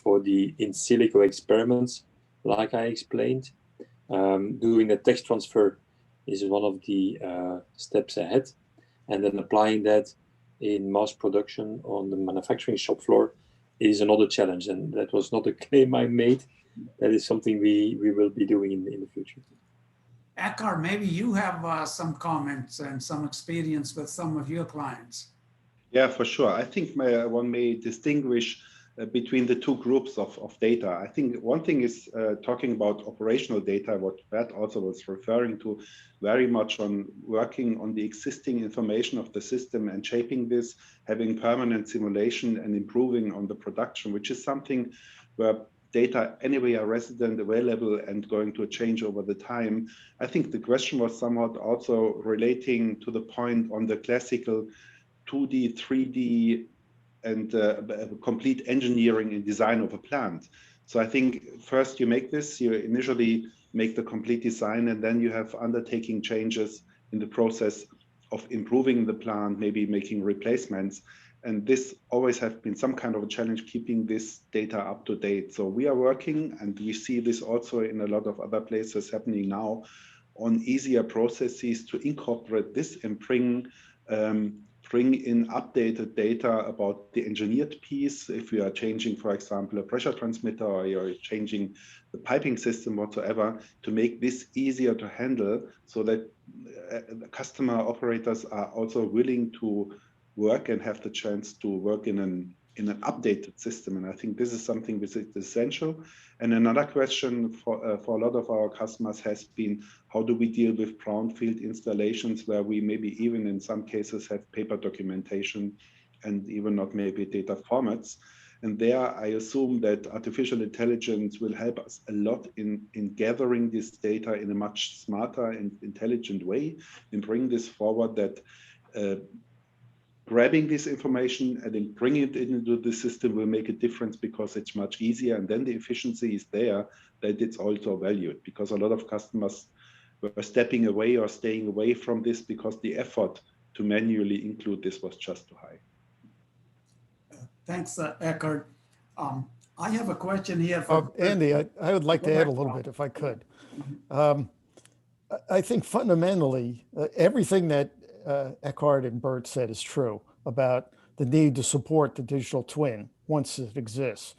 for the in silico experiments, like I explained. Doing the tech transfer is one of the steps ahead, and then applying that in mass production on the manufacturing shop floor is another challenge. And that was not a claim I made. That is something we will be doing in the future. Eckard, maybe you have some comments and some experience with some of your clients. Yeah, for sure. I think one may distinguish between the two groups of data. I think one thing is talking about operational data, what Bert also was referring to, very much on working on the existing information of the system and shaping this, having permanent simulation and improving on the production, which is something where data anyway are resident, available, and going to change over the time. I think the question was somewhat also relating to the point on the classical 2D, 3D, and complete engineering and design of a plant. So I think first you make this, you initially make the complete design, and then you have undertaking changes in the process of improving the plant, maybe making replacements. And this always has been some kind of a challenge, keeping this data up to date. So we are working, and we see this also in a lot of other places happening now, on easier processes to incorporate this and bring in updated data about the engineered piece. If you are changing, for example, a pressure transmitter, or you're changing the piping system whatsoever, to make this easier to handle, so that customer operators are also willing to work and have the chance to work in an updated system. And I think this is something which is essential. And another question for a lot of our customers has been, how do we deal with brownfield installations where we maybe even in some cases have paper documentation and even not maybe data formats? And there I assume that artificial intelligence will help us a lot in gathering this data in a much smarter and intelligent way, and bring this forward, that grabbing this information and then bringing it into the system will make a difference, because it's much easier, and then the efficiency is there, that it's also valued. Because a lot of customers were stepping away or staying away from this because the effort to manually include this was just too high. Thanks, Eckard. I have a question here for Andy. I would like to add a little bit, if I could. I think fundamentally, everything that Eckard and Bert said is true about the need to support the digital twin once it exists.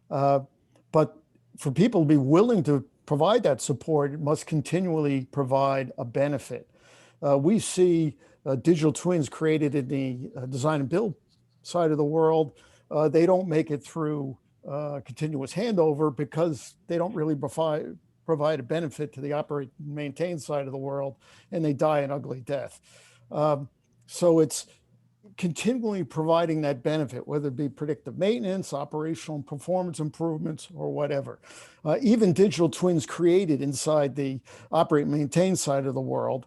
But for people to be willing to provide that support, it must continually provide a benefit. We see digital twins created in the design and build side of the world. They don't make it through continuous handover because they don't really provide a benefit to the operate and maintain side of the world, and they die an ugly death. So it's continually providing that benefit, whether it be predictive maintenance, operational and performance improvements, or whatever. Even digital twins created inside the operate and maintain side of the world,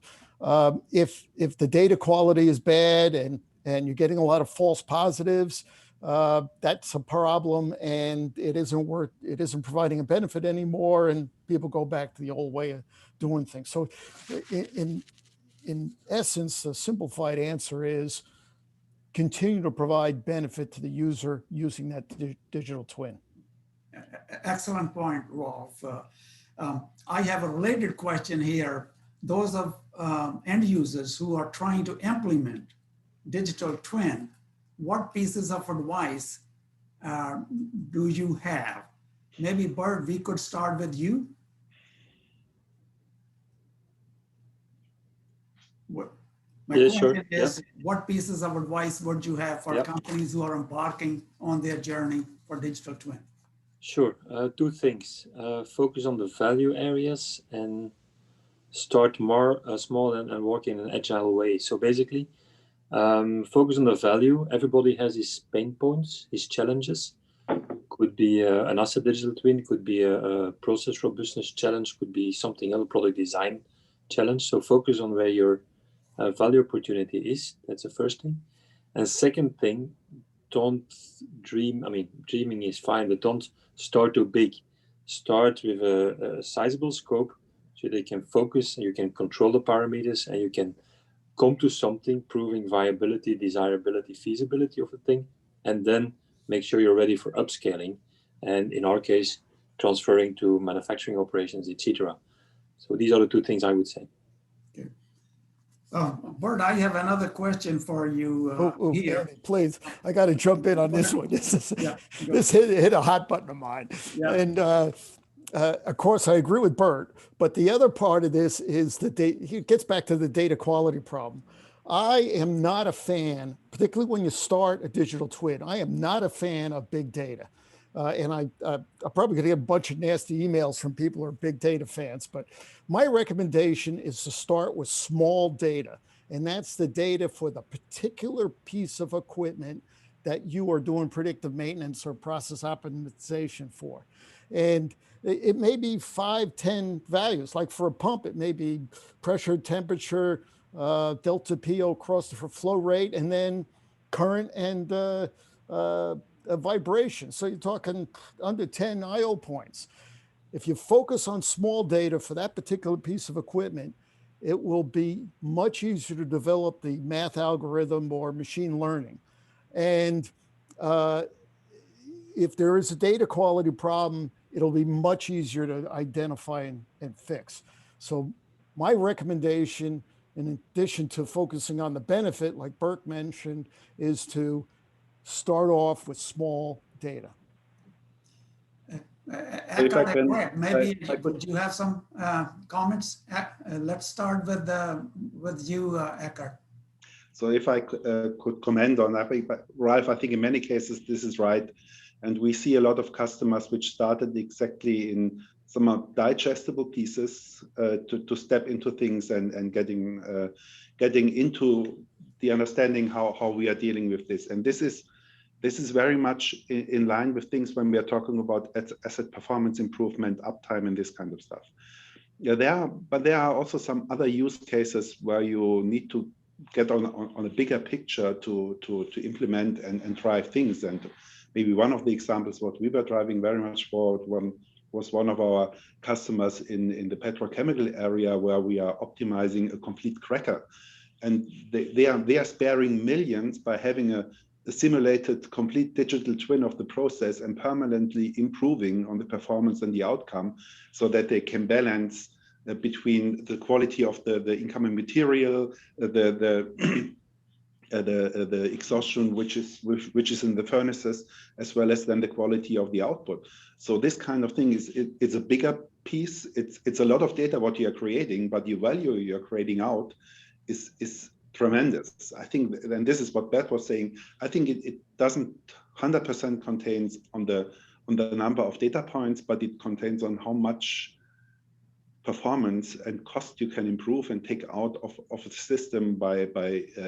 if the data quality is bad and you're getting a lot of false positives, that's a problem, and it isn't providing a benefit anymore, and people go back to the old way of doing things. So in essence, the simplified answer is continue to provide benefit to the user using that digital twin. Excellent point, Rolf. I have a related question here. Those of end users who are trying to implement digital twin, what pieces of advice do you have? Maybe Bert, we could start with you. My question is, what pieces of advice would you have for companies who are embarking on their journey for digital twin? Sure. Two things. Focus on the value areas and start more small and work in an agile way. So basically, focus on the value. Everybody has his pain points, his challenges. Could be an asset digital twin, could be a process robustness challenge, could be something else, product design challenge. So focus on where your value opportunity is. That's the first thing. And second thing, don't dream. I mean, dreaming is fine, but don't start too big. Start with a sizable scope so they can focus and you can control the parameters and you can come to something proving viability, desirability, feasibility of the thing, and then make sure you're ready for upscaling. And in our case, transferring to manufacturing operations, etc. So these are the two things I would say. Okay. Bert, I have another question for you here. Andy, please, I got to jump in on this one. This hit a hot button of mine. Yeah. And of course, I agree with Bert, but the other part of this is that it gets back to the data quality problem. I am not a fan, particularly when you start a digital twin, I am not a fan of big data. And I'm probably going to get a bunch of nasty emails from people who are big data fans, but my recommendation is to start with small data. And that's the data for the particular piece of equipment that you are doing predictive maintenance or process optimization for. And it may be 5, 10 values. Like for a pump, it may be pressure, temperature, delta PO across the flow rate, and then current and vibration. So you're talking under 10 IO points. If you focus on small data for that particular piece of equipment, it will be much easier to develop the math algorithm or machine learning. And if there is a data quality problem, it'll be much easier to identify and fix. So my recommendation, in addition to focusing on the benefit, like Bert mentioned, is to start off with small data. Maybe would you have some comments? Let's start with you, Eckard. So if I could comment on that, Ralph, I think in many cases this is right. And we see a lot of customers which started exactly in some digestible pieces to step into things and getting into the understanding how we are dealing with this. And this is very much in line with things when we are talking about asset performance improvement, uptime, and this kind of stuff. Yeah, there are also some other use cases where you need to get on a bigger picture to implement and drive things. And maybe one of the examples what we were driving very much forward was one of our customers in the petrochemical area where we are optimizing a complete cracker. and they are sparing millions by having a simulated complete digital twin of the process and permanently improving on the performance and the outcome, so that they can balance between the quality of the incoming material, the exhaustion which is in the furnaces, as well as then the quality of the output. So this kind of thing it's a bigger piece. It's a lot of data what you are creating, but the value you are creating out is tremendous. I think, and this is what Bert was saying, I think it doesn't 100% contains on the number of data points, but it contains on how much performance and cost you can improve and take out of the system by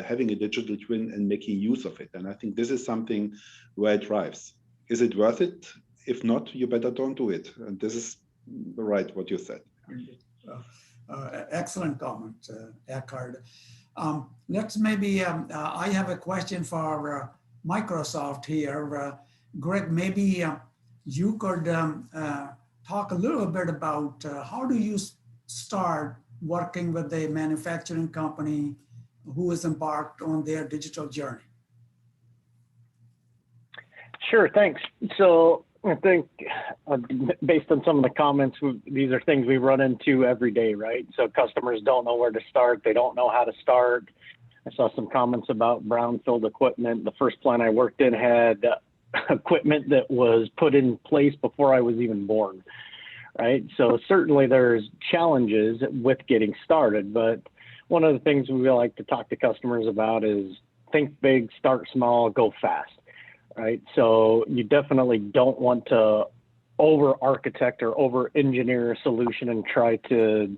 having a digital twin and making use of it. And I think this is something where it drives. Is it worth it? If not, you better don't do it. And this is right what you said. Excellent comment, Eckard. Let's maybe, I have a question for Microsoft here. Greg, maybe you could talk a little bit about how do you start working with a manufacturing company who is embarked on their digital journey? Sure, thanks. So I think based on some of the comments, these are things we run into every day, right? So customers don't know where to start. They don't know how to start. I saw some comments about brownfield equipment. The first plant I worked in had equipment that was put in place before I was even born, right? So certainly there's challenges with getting started, but one of the things we like to talk to customers about is think big, start small, go fast, right? So you definitely don't want to over-architect or over-engineer a solution and try to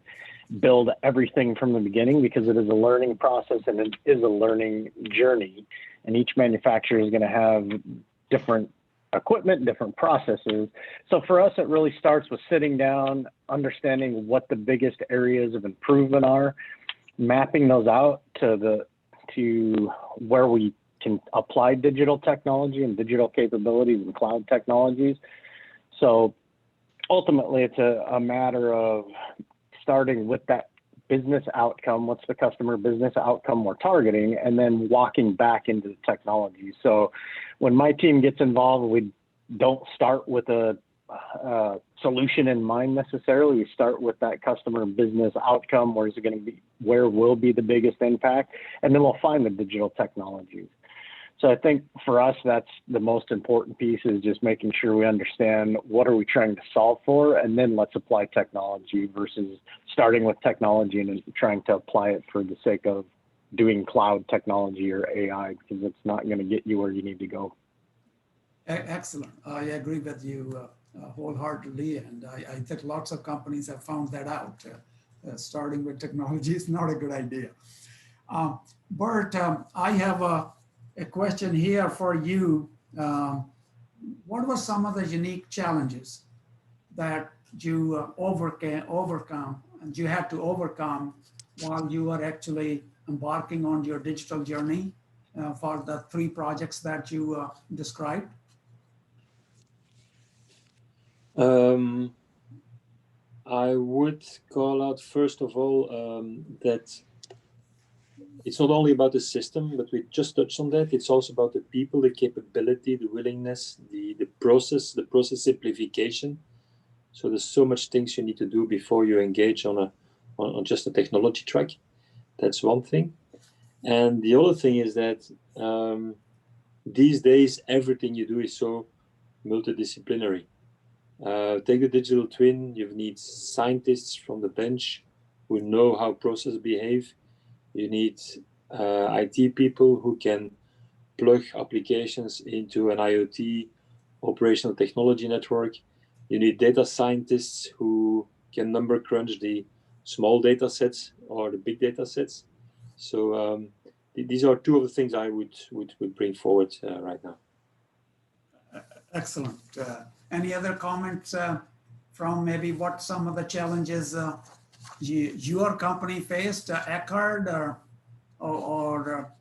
build everything from the beginning, because it is a learning process and it is a learning journey. And each manufacturer is going to have different equipment, different processes. So for us, it really starts with sitting down, understanding what the biggest areas of improvement are, mapping those out to where we can apply digital technology and digital capabilities and cloud technologies. So ultimately, it's a matter of starting with that business outcome. What's the customer business outcome we're targeting, and then walking back into the technology. So when my team gets involved, we don't start with a solution in mind necessarily. We start with that customer business outcome. Where is it going to be? Where will be the biggest impact? And then we'll find the digital technologies. So I think for us, that's the most important piece, is just making sure we understand what are we trying to solve for, and then let's apply technology versus starting with technology and trying to apply it for the sake of doing cloud technology or AI, because it's not going to get you where you need to go. Excellent. I agree with you wholeheartedly, and I think lots of companies have found that out. Starting with technology is not a good idea. Bert, I have a question here for you. What were some of the unique challenges that you overcome and you had to overcome while you were actually embarking on your digital journey for the 3 projects that you described? I would call out, first of all, that it's not only about the system, but we just touched on that. It's also about the people, the capability, the willingness, the process simplification. So there's so much things you need to do before you engage on just a technology track. That's one thing. And the other thing is that these days, everything you do is so multidisciplinary. Take the digital twin, you need scientists from the bench who know how processes behave. You need IT people who can plug applications into an IoT operational technology network. You need data scientists who can number crunch the small data sets or the big data sets. So these are 2 of the things I would bring forward right now. Excellent. Any other comments from maybe what some of the challenges your company faced, Eckard or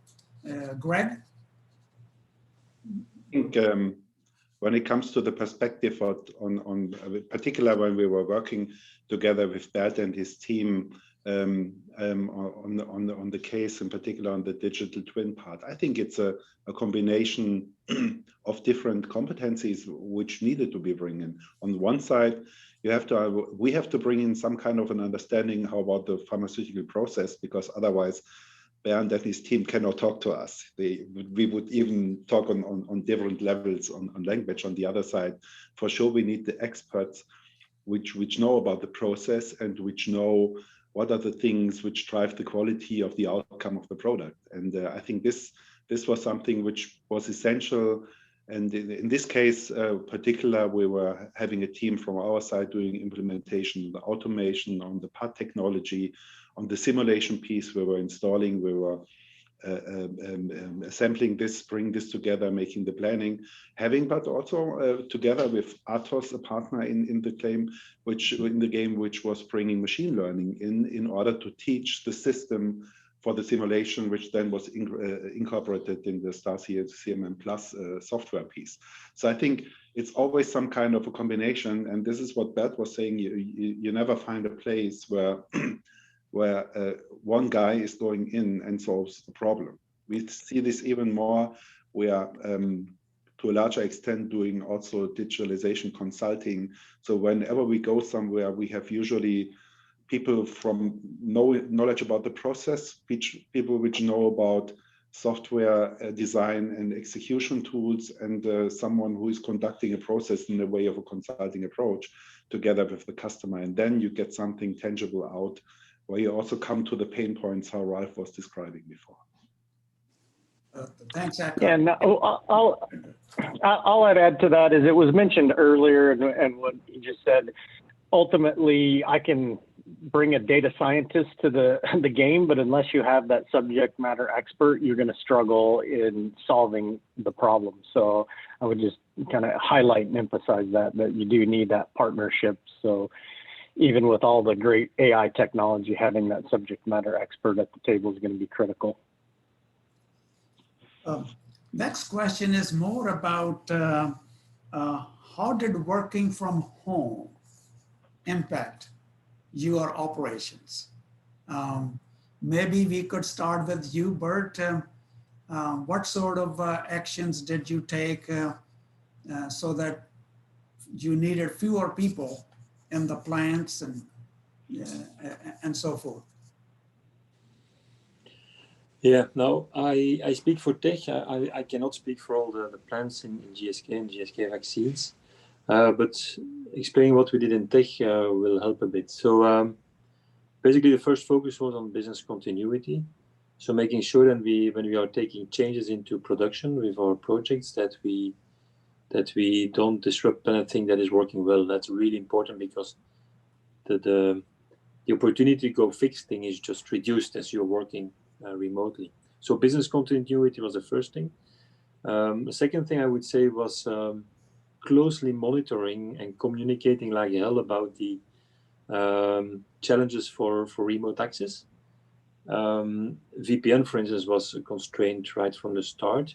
Greg? I think when it comes to the perspective on particular when we were working together with Bert and his team on the case, in particular on the digital twin part. I think it's a combination of different competencies which needed to be bring in. On one side, we have to bring in some kind of an understanding how about the pharmaceutical process, because otherwise Bernd and his team cannot talk to us. We would even talk on different levels on language. On the other side, for sure, we need the experts which know about the process and which know what are the things which drive the quality of the outcome of the product. And I think this was something which was essential. And in this case, particular, we were having a team from our side doing implementation, the automation on the part technology, on the simulation piece we were installing, we were assembling this, bring this together, making the planning, but also together with Atos, a partner in the game, which was bringing machine learning in order to teach the system for the simulation, which then was incorporated in the Star CMM Plus software piece. So I think it's always some kind of a combination, and this is what Bert was saying. You never find a place where one guy is going in and solves the problem. We see this even more. We are, to a larger extent, doing also digitalization consulting. So whenever we go somewhere, we have usually people from knowledge about the process, people which know about software design and execution tools, and someone who is conducting a process in the way of a consulting approach together with the customer. And then you get something tangible out, where you also come to the pain points how Ralph was describing before. Thanks, Eckard. Yeah, no, all I'd add to that is it was mentioned earlier, and what you just said, ultimately I can bring a data scientist to the game, but unless you have that subject matter expert, you're going to struggle in solving the problem. So I would just kind of highlight and emphasize that you do need that partnership. So even with all the great AI technology, having that subject matter expert at the table is going to be critical. Next question is more about how did working from home impact your operations? Maybe we could start with you, Bert. What sort of actions did you take so that you needed fewer people in the plants and so forth? Yeah, no, I speak for tech. I cannot speak for all the plants in GSK and GSK vaccines, but explaining what we did in tech will help a bit. So basically the first focus was on business continuity. So making sure that when we are taking changes into production with our projects, that we don't disrupt anything that is working well. That's really important, because the opportunity to go fix things is just reduced as you're working remotely. So business continuity was the first thing. The second thing I would say was closely monitoring and communicating like hell about the challenges for remote access. VPN, for instance, was a constraint right from the start,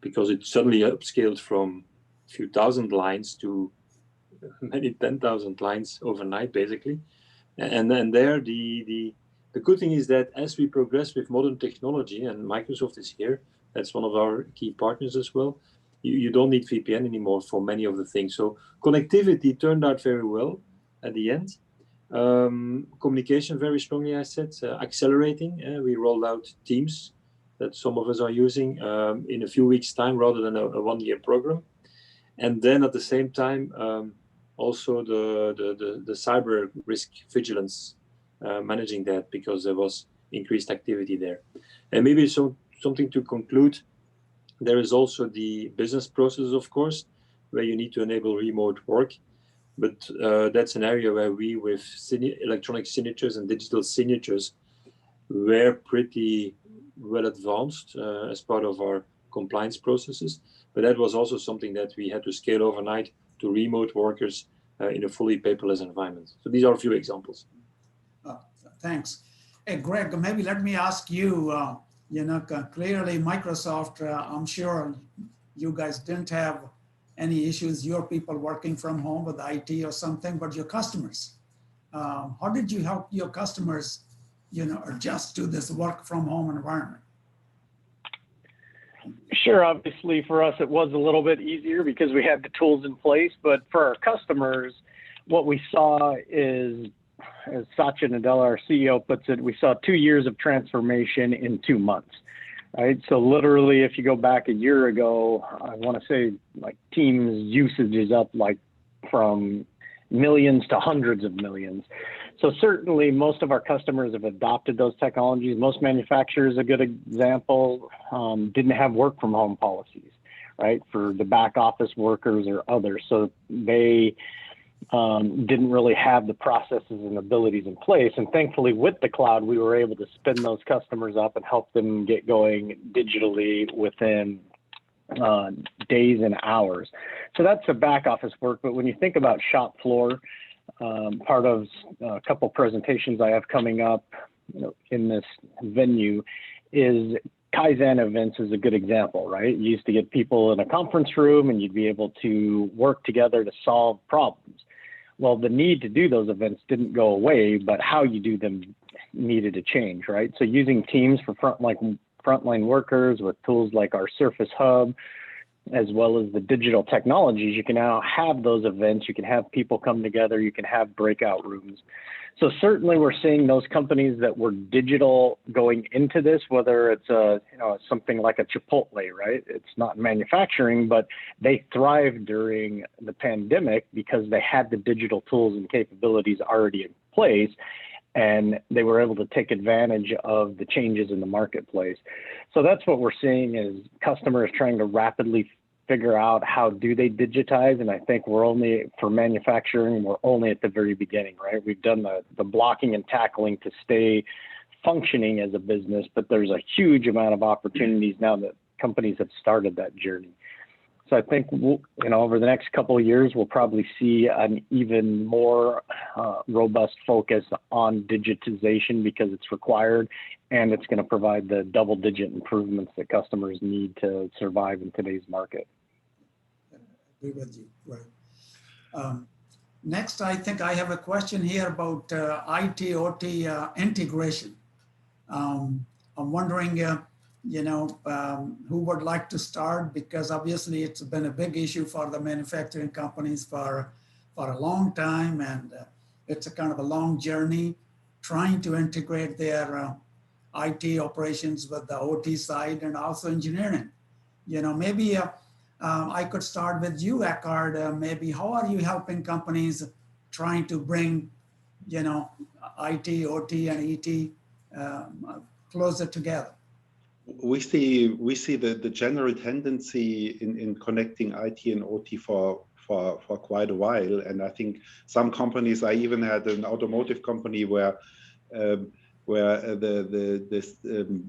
because it suddenly upscaled from a few thousand lines to many 10,000 lines overnight, basically. And then there, the good thing is that as we progress with modern technology, and Microsoft is here, that's one of our key partners as well, you don't need VPN anymore for many of the things. So connectivity turned out very well at the end. Communication very strongly, I said, accelerating. We rolled out Teams that some of us are using in a few weeks' time rather than a one-year program. And then at the same time, also the cyber risk vigilance, managing that, because there was increased activity there. And maybe something to conclude, there is also the business process, of course, where you need to enable remote work. But that's an area where we, with electronic signatures and digital signatures, were pretty well advanced as part of our compliance processes. But that was also something that we had to scale overnight to remote workers in a fully paperless environment. So these are a few examples. Thanks. Hey, Greg, maybe let me ask you, clearly Microsoft, I'm sure you guys didn't have any issues, your people working from home with IT or something, but your customers, how did you help your customers, adjust to this work from home environment? Sure. Obviously, for us, it was a little bit easier because we had the tools in place. But for our customers, what we saw is, as Satya Nadella, our CEO, puts it, we saw 2 years of transformation in 2 months. Right. So literally, if you go back a year ago, I want to say like Teams usage is up like from millions to hundreds of millions. So certainly most of our customers have adopted those technologies. Most manufacturers, a good example, didn't have work from home policies, right, for the back office workers or others. So they didn't really have the processes and abilities in place. And thankfully, with the cloud, we were able to spin those customers up and help them get going digitally within days and hours. So that's the back office work. But when you think about shop floor, part of a couple presentations I have coming up in this venue is Kaizen events is a good example, right? You used to get people in a conference room and you'd be able to work together to solve problems. Well, the need to do those events didn't go away, but how you do them needed to change, right? So using Teams for frontline workers with tools like our Surface Hub, as well as the digital technologies, you can now have those events. You can have people come together. You can have breakout rooms. So certainly we're seeing those companies that were digital going into this, whether it's something like a Chipotle, right? It's not manufacturing, but they thrived during the pandemic because they had the digital tools and capabilities already in place, and they were able to take advantage of the changes in the marketplace. So that's what we're seeing is customers trying to rapidly figure out how do they digitize. And I think we're only, for manufacturing, we're only at the very beginning, right? We've done the blocking and tackling to stay functioning as a business, but there's a huge amount of opportunities now that companies have started that journey. So I think, over the next couple of years, we'll probably see an even more robust focus on digitization because it's required, and it's going to provide the double-digit improvements that customers need to survive in today's market. I agree with you. Right. Next, I think I have a question here about IT/OT integration. I'm wondering, who would like to start, because obviously it's been a big issue for the manufacturing companies for a long time, and it's a kind of a long journey trying to integrate their IT operations with the OT side and also engineering. Maybe I could start with you, Eckard. Maybe how are you helping companies trying to bring, IT, OT, and ET closer together? We see the general tendency in connecting IT and OT for quite a while, and I think some companies. I even had an automotive company where the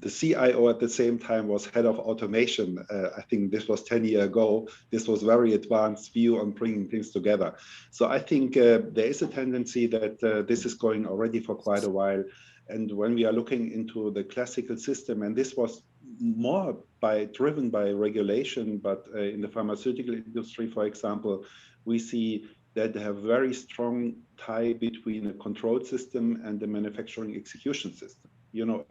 CIO at the same time was head of automation. I think this was 10 years ago. This was very advanced view on bringing things together. So I think there is a tendency that this is going already for quite a while. And when we are looking into the classical system, and this was more driven by regulation, but in the pharmaceutical industry, for example, we see that they have very strong tie between a control system and the manufacturing execution system.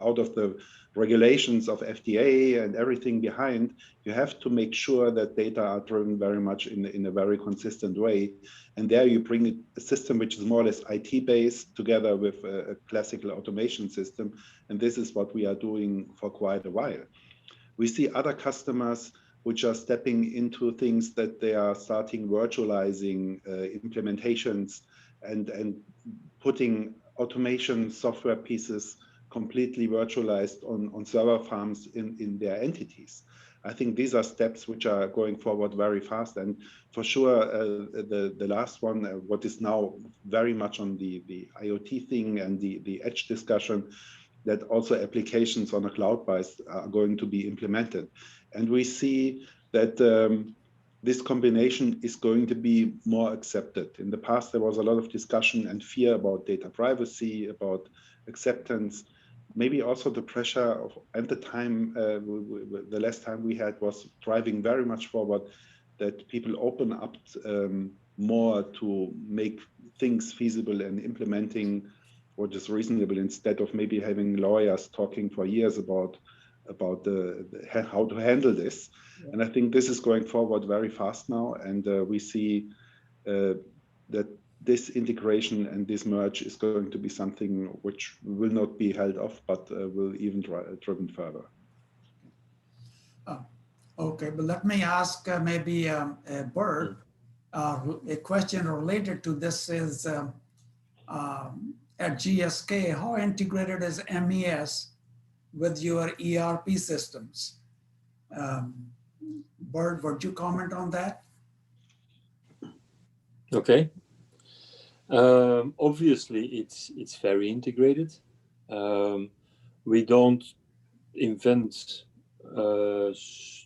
Out of the regulations of FDA and everything behind, you have to make sure that data are driven very much in a very consistent way. And there you bring a system which is more or less IT based together with a classical automation system. And this is what we are doing for quite a while. We see other customers which are stepping into things that they are starting virtualizing implementations and putting automation software pieces completely virtualized on server farms in their entities. I think these are steps which are going forward very fast. And for sure, the last one, what is now very much on the IoT thing and the edge discussion, that also applications on a cloud base are going to be implemented. And we see that this combination is going to be more accepted. In the past, there was a lot of discussion and fear about data privacy, about acceptance. Maybe also the pressure of, at the time, the last time we had was driving very much forward that people open up more to make things feasible and implementing what is reasonable, instead of maybe having lawyers talking for years about how to handle this. Yeah. And I think this is going forward very fast now, and we see that this integration and this merge is going to be something which will not be held off, but will even driven further. Okay, but let me ask maybe Bert, a question related to this is at GSK, how integrated is MES with your ERP systems? Bert, would you comment on that? Okay. Obviously, it's very integrated. We don't invent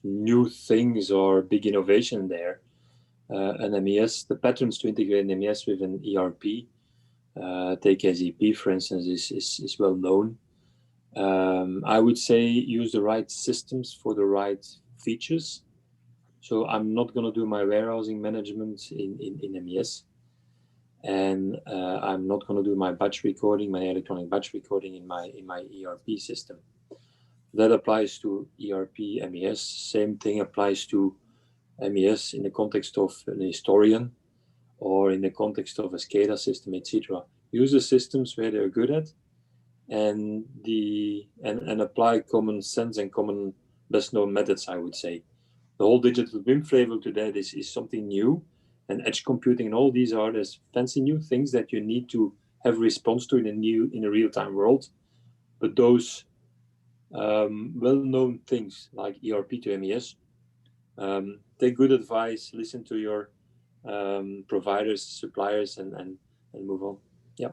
new things or big innovation there. An MES, the patterns to integrate an MES with an ERP, take SAP for instance, is well known. I would say use the right systems for the right features. So I'm not going to do my warehousing management in MES. And I'm not going to do my batch recording, my electronic batch recording in my ERP system. That applies to ERP, MES. Same thing applies to MES in the context of an historian or in the context of a SCADA system, etc. Use the systems where they're good at, and apply common sense and common best known methods, I would say. The whole digital twin flavor to that is something new. And edge computing and all these are these fancy new things that you need to have response to in a real-time world. But those well-known things like ERP to MES, take good advice, listen to your providers, suppliers, and move on. Yeah.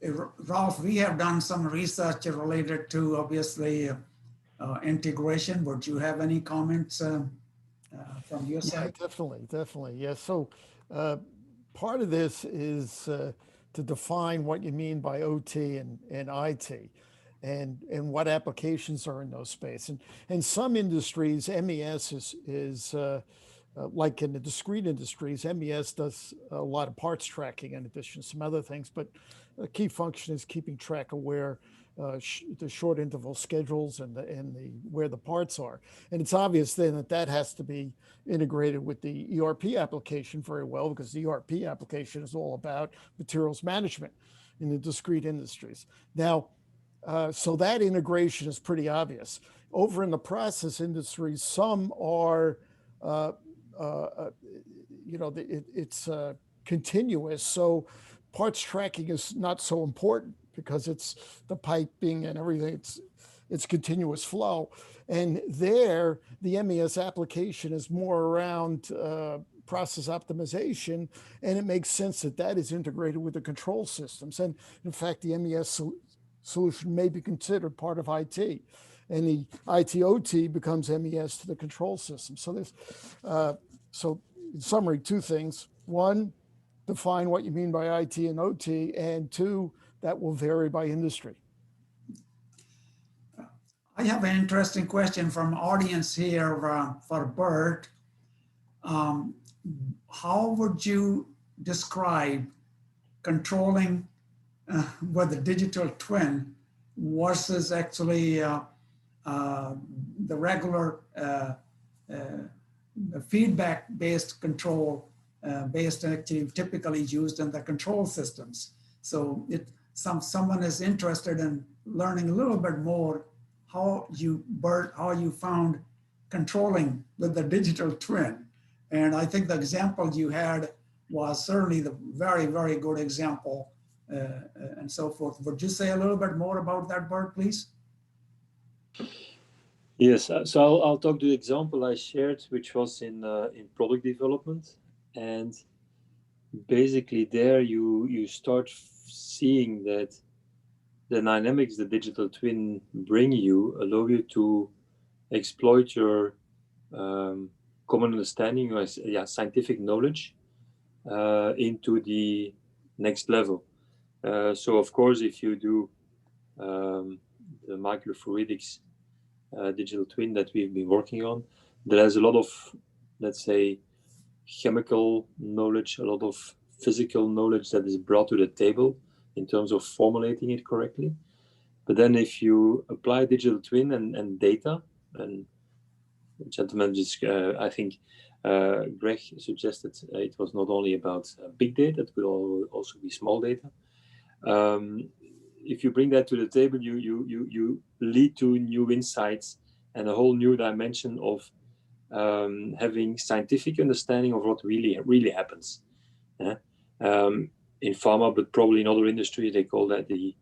Ralph, we have done some research related to obviously integration. Would you have any comments from your side? Yeah, definitely. Yeah. So part of this is to define what you mean by OT and IT, and what applications are in those space. And some industries, MES is like in the discrete industries, MES does a lot of parts tracking in addition to some other things, but a key function is keeping track of where the short interval schedules and where the parts are. And it's obvious then that has to be integrated with the ERP application very well, because the ERP application is all about materials management in the discrete industries. Now, so that integration is pretty obvious. Over in the process industries, some are, it's continuous. So parts tracking is not so important because it's the piping and everything. It's continuous flow. And there, the MES application is more around process optimization, and it makes sense that is integrated with the control systems. And in fact, the MES solution may be considered part of IT, and the IT/OT becomes MES to the control system. So there's, so in summary, two things. One, define what you mean by IT and OT, and two, that will vary by industry. I have an interesting question from audience here for Bert. How would you describe controlling with the digital twin versus actually the regular feedback-based control based actually typically used in the control systems? So someone is interested in learning a little bit more how you found controlling with the digital twin. And I think the example you had was certainly the very, very good example and so forth. Would you say a little bit more about that, Bert, please? Yes, so I'll talk to the example I shared, which was in product development. And basically there you start seeing that the dynamics the digital twin bring you allow you to exploit your common understanding or scientific knowledge into the next level. So of course, if you do the microfluidics digital twin that we've been working on, there is a lot of, let's say, chemical knowledge, a lot of physical knowledge that is brought to the table in terms of formulating it correctly. But then if you apply digital twin and data, and gentlemen, just I think Greg suggested it was not only about big data, it could also be small data. If you bring that to the table, you lead to new insights and a whole new dimension of having scientific understanding of what really happens. Yeah? In pharma, but probably in other industries, they call that the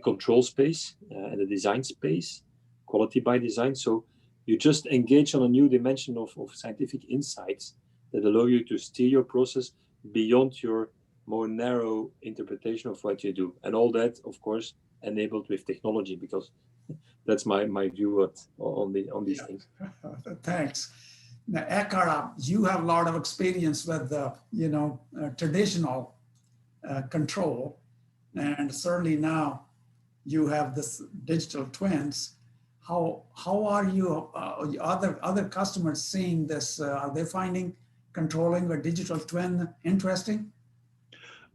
control space and the design space, quality by design. So you just engage on a new dimension of scientific insights that allow you to steer your process beyond your more narrow interpretation of what you do. And all that, of course, enabled with technology, because that's my view on these things. Thanks. Now, Eckard, you have a lot of experience with traditional control, and certainly now you have this digital twins. How are you other customers seeing this? Are they finding controlling a digital twin interesting?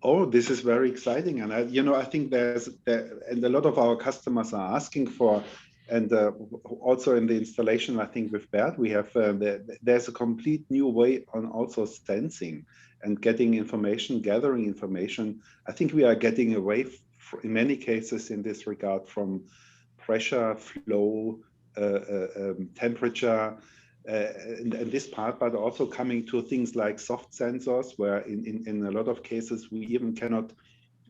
Oh, this is very exciting, and I think and a lot of our customers are asking for, and also in the installation, I think with Bert, we have there's a complete new way on also sensing and getting information, gathering information. I think we are getting away in many cases in this regard from pressure, flow, temperature, and this part, but also coming to things like soft sensors, where in a lot of cases we even cannot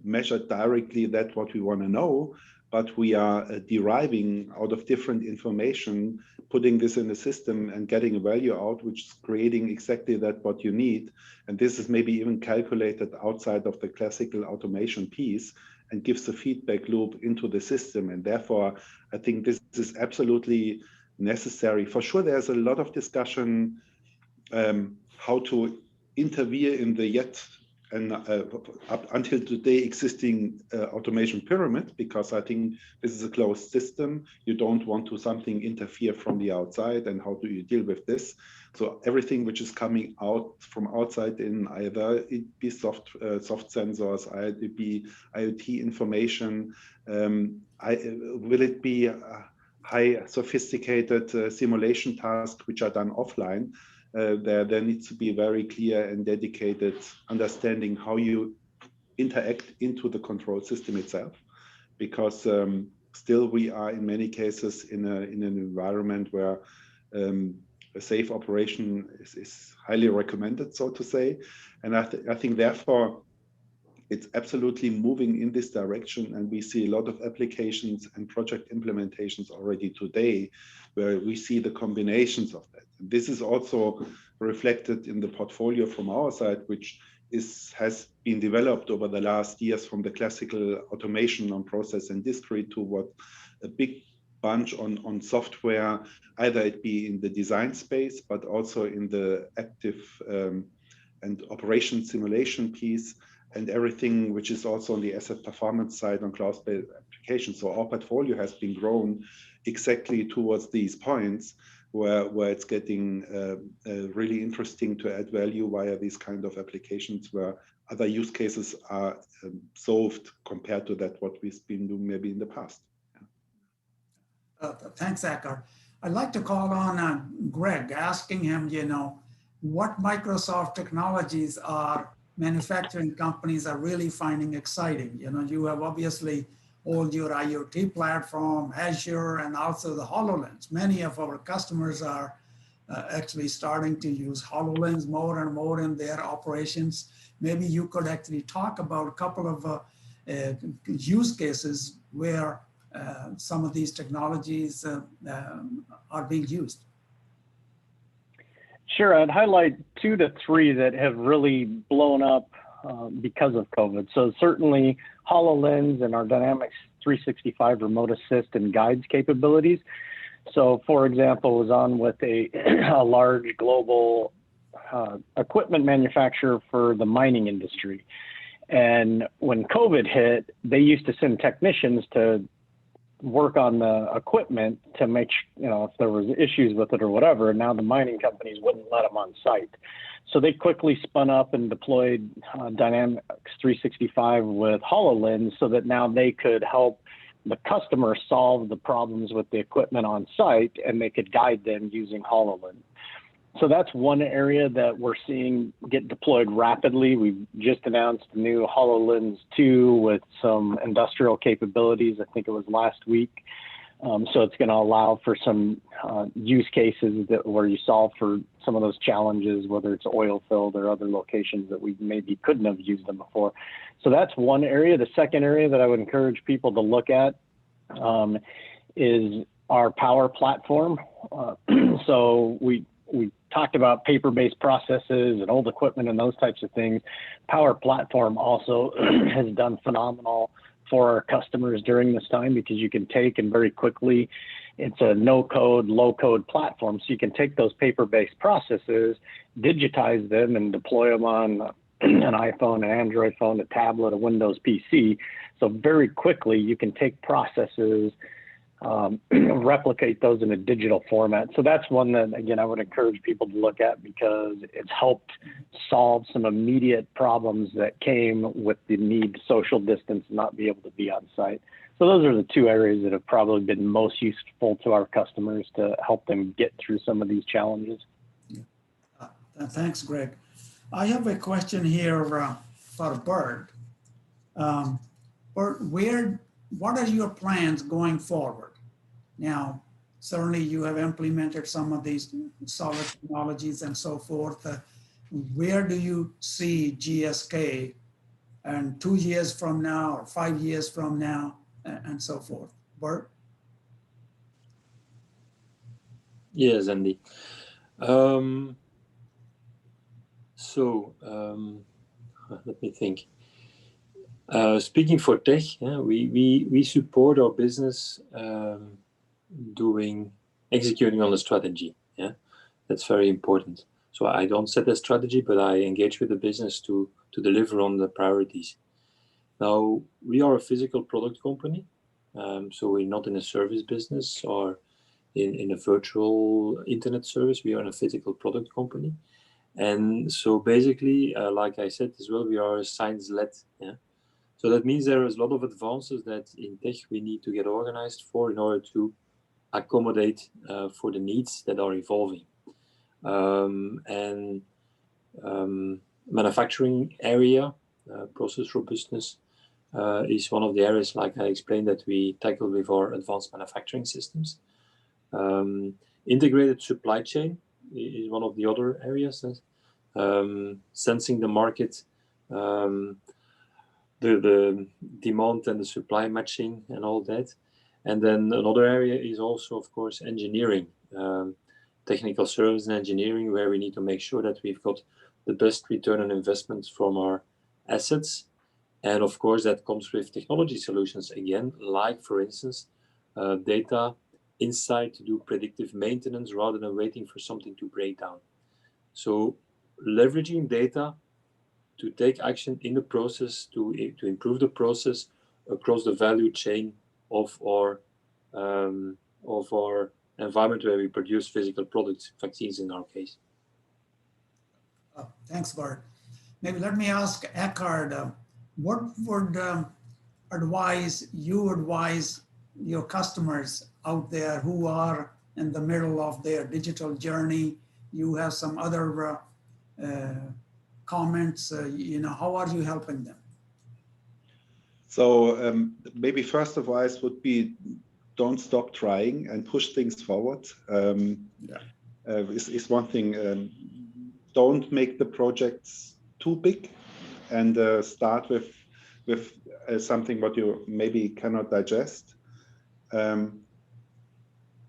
measure directly that what we want to know, but we are deriving out of different information, putting this in the system and getting a value out, which is creating exactly that what you need. And this is maybe even calculated outside of the classical automation piece and gives a feedback loop into the system. And therefore, I think this is absolutely necessary. For sure, there's a lot of discussion how to intervene in the yet and up until today existing automation pyramid, because I think this is a closed system. You don't want to something interfere from the outside, and how do you deal with this? So everything which is coming out from outside in, either it be soft sensors, either it be IoT information, will it be high sophisticated simulation tasks which are done offline? There needs to be very clear and dedicated understanding how you interact into the control system itself, because still we are in many cases in an environment where a safe operation is highly recommended, so to say. And I think therefore it's absolutely moving in this direction, and we see a lot of applications and project implementations already today where we see the combinations of that. And this is also reflected in the portfolio from our side, which has been developed over the last years from the classical automation on process and discrete to what a big bunch on software, either it be in the design space, but also in the active and operation simulation piece, and everything which is also on the asset performance side on cloud-based applications. So our portfolio has been grown exactly towards these points where it's getting really interesting to add value via these kind of applications where other use cases are solved compared to that what we've been doing maybe in the past. Thanks, Eckard. I'd like to call on Greg, asking him, what Microsoft technologies are manufacturing companies are really finding exciting. You have obviously all your IoT platform, Azure, and also the HoloLens. Many of our customers are actually starting to use HoloLens more and more in their operations. Maybe you could actually talk about a couple of use cases where some of these technologies are being used. Sure, I'd highlight 2 to 3 that have really blown up because of COVID. So certainly HoloLens and our Dynamics 365 remote assist and guides capabilities. So for example, I was on with a large global equipment manufacturer for the mining industry. And when COVID hit, they used to send technicians to work on the equipment to make if there was issues with it or whatever. And now the mining companies wouldn't let them on site. So they quickly spun up and deployed Dynamics 365 with HoloLens so that now they could help the customer solve the problems with the equipment on site, and they could guide them using HoloLens. So that's one area that we're seeing get deployed rapidly. We just announced the new HoloLens 2 with some industrial capabilities. I think it was last week. So it's going to allow for some use cases where you solve for some of those challenges, whether it's oil filled or other locations that we maybe couldn't have used them before. So that's one area. The second area that I would encourage people to look at is our power platform. So we talked about paper-based processes and old equipment and those types of things. Power platform also has done phenomenal for our customers during this time, because you can take and very quickly, it's a no-code, low-code platform. So you can take those paper-based processes, digitize them, and deploy them on an iPhone, an Android phone, a tablet, a Windows PC. So very quickly, you can take processes, replicate those in a digital format. So that's one that, again, I would encourage people to look at, because it's helped solve some immediate problems that came with the need to social distance and not be able to be on site. So those are the two areas that have probably been most useful to our customers to help them get through some of these challenges. Thanks, Greg. I have a question here for Bert. Bert, what are your plans going forward? Now, certainly you have implemented some of these solid technologies and so forth. Where do you see GSK and 2 years from now or 5 years from now and so forth? Bert? Yes, Andy. Let me think. Speaking for tech, we support our business executing on the strategy. Yeah, that's very important. So I don't set a strategy, but I engage with the business to deliver on the priorities. Now, we are a physical product company, so we're not in a service business or in a virtual internet service. We are in a physical product company. And so basically, like I said as well, we are science-led. Yeah? So that means there is a lot of advances that in tech we need to get organized for in order to accommodate for the needs that are evolving. Manufacturing area, process robustness, is one of the areas, like I explained, that we tackle with our advanced manufacturing systems. Integrated supply chain is one of the other areas. Sensing the market, the demand and the supply matching and all that. And then another area is also, of course, engineering, technical service and engineering, where we need to make sure that we've got the best return on investment from our assets. And of course, that comes with technology solutions again, like, for instance, data insight to do predictive maintenance rather than waiting for something to break down. So leveraging data to take action in the process, to improve the process across the value chain of our environment where we produce physical products, vaccines in our case. Thanks, Bart. Maybe let me ask Eckard, what would advise your customers out there who are in the middle of their digital journey? You have some other comments, how are you helping them? So maybe first advice would be, don't stop trying and push things forward. Is one thing. Don't make the projects too big, and start with something what you maybe cannot digest.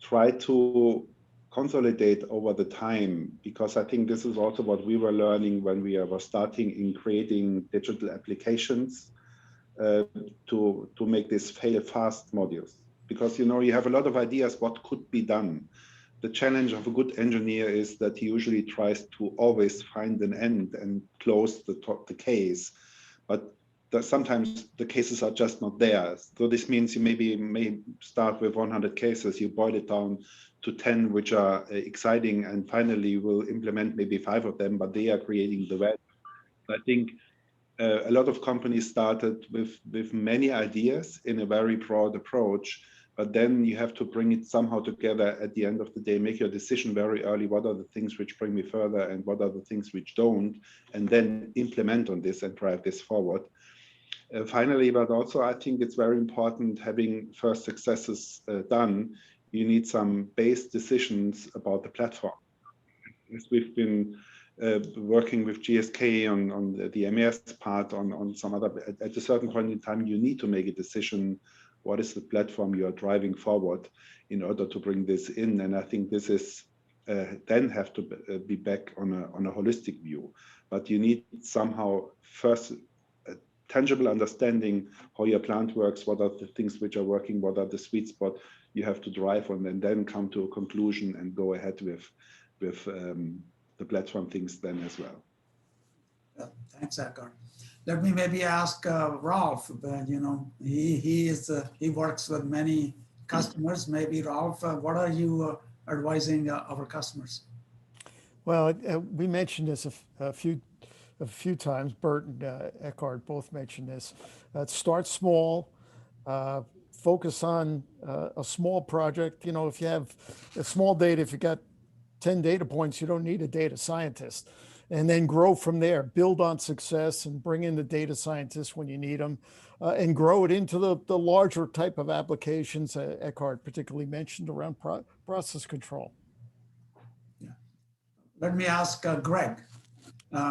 Try to consolidate over the time, because I think this is also what we were learning when we were starting in creating digital applications to make this fail fast modules. Because you have a lot of ideas what could be done. The challenge of a good engineer is that he usually tries to always find an end and close the case. But that sometimes the cases are just not there. So this means you may start with 100 cases, you boil it down to 10 which are exciting, and finally you will implement maybe 5 of them, but they are creating the value. I think a lot of companies started with many ideas in a very broad approach, but then you have to bring it somehow together at the end of the day, make your decision very early, what are the things which bring me further and what are the things which don't, and then implement on this and drive this forward. Finally, but also I think it's very important having first successes done, you need some base decisions about the platform. As we've been working with GSK on the MES part, on some other, at a certain point in time, you need to make a decision. What is the platform you are driving forward in order to bring this in? And I think this is then have to be back on a holistic view. But you need somehow first a tangible understanding how your plant works, what are the things which are working, what are the sweet spot you have to drive on, and then come to a conclusion and go ahead with the platform things then as well. Thanks, Eckard. Let me maybe ask Rolf. You know, he works with many customers. Maybe Rolf, what are you advising our customers? Well, we mentioned this a few times. Bert and Eckard both mentioned this. Start small. Focus on a small project. You know, if you have a small data, if you got 10 data points, you don't need a data scientist. And then grow from there, build on success and bring in the data scientists when you need them, and grow it into the larger type of applications Eckard particularly mentioned around process control. Yeah. Let me ask Greg.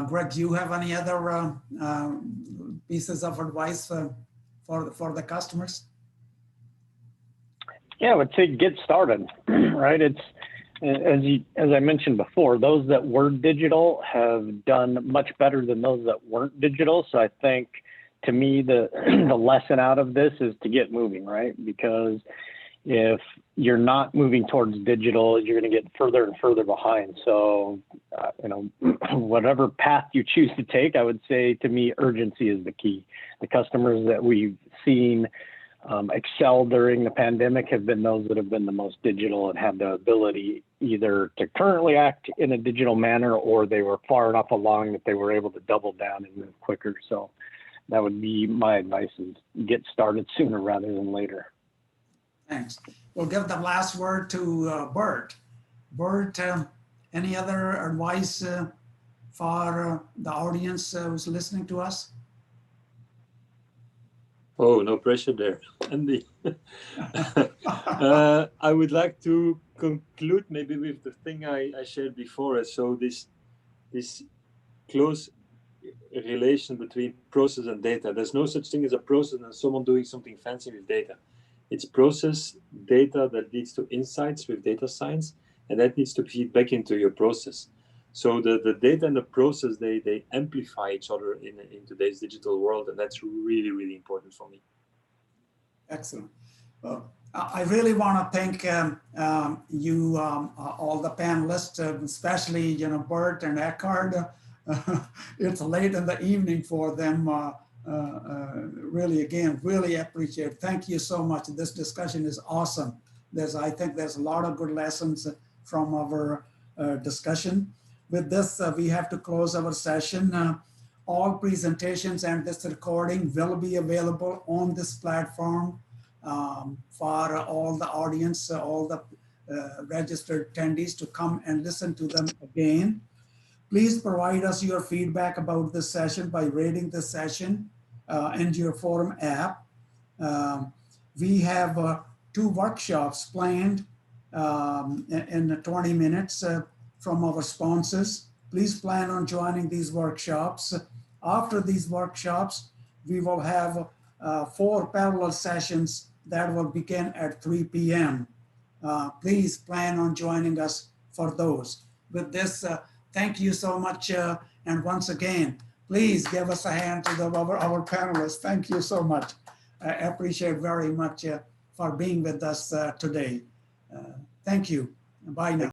Greg, do you have any other pieces of advice for the customers? Yeah, I would say get started, right? It's, as I mentioned before, those that were digital have done much better than those that weren't digital. So I think, to me, the lesson out of this is to get moving, right? Because if you're not moving towards digital, you're going to get further and further behind. So, you know, whatever path you choose to take, I would say, to me, urgency is the key. The customers that we've seen excel during the pandemic have been those that have been the most digital and have the ability either to currently act in a digital manner, or they were far enough along that they were able to double down and move quicker. So that would be my advice, is get started sooner rather than later. Thanks. We'll give the last word to Bert. Bert, any other advice for the audience who's listening to us? Oh, no pressure there, Andy. I would like to conclude maybe with the thing I shared before. So this close relation between process and data. There's no such thing as a process and someone doing something fancy with data. It's process data that leads to insights with data science, and that needs to feed back into your process. So the data and the process, they amplify each other in today's digital world, and that's really, really important for me. Excellent. Well, I really want to thank you, all the panelists, especially Bert and Eckard. It's late in the evening for them. Really, again, really appreciate it. Thank you so much. This discussion is awesome. I think there's a lot of good lessons from our discussion. With this, we have to close our session. All presentations and this recording will be available on this platform for all the audience, all the registered attendees to come and listen to them again. Please provide us your feedback about this session by rating the session in your forum app. We have 2 workshops planned in 20 minutes from our sponsors. Please plan on joining these workshops. After these workshops, we will have 4 parallel sessions that will begin at 3 p.m. Please plan on joining us for those. With this, thank you so much. And once again, please give us a hand to our panelists. Thank you so much. I appreciate very much for being with us today. Thank you. Bye now.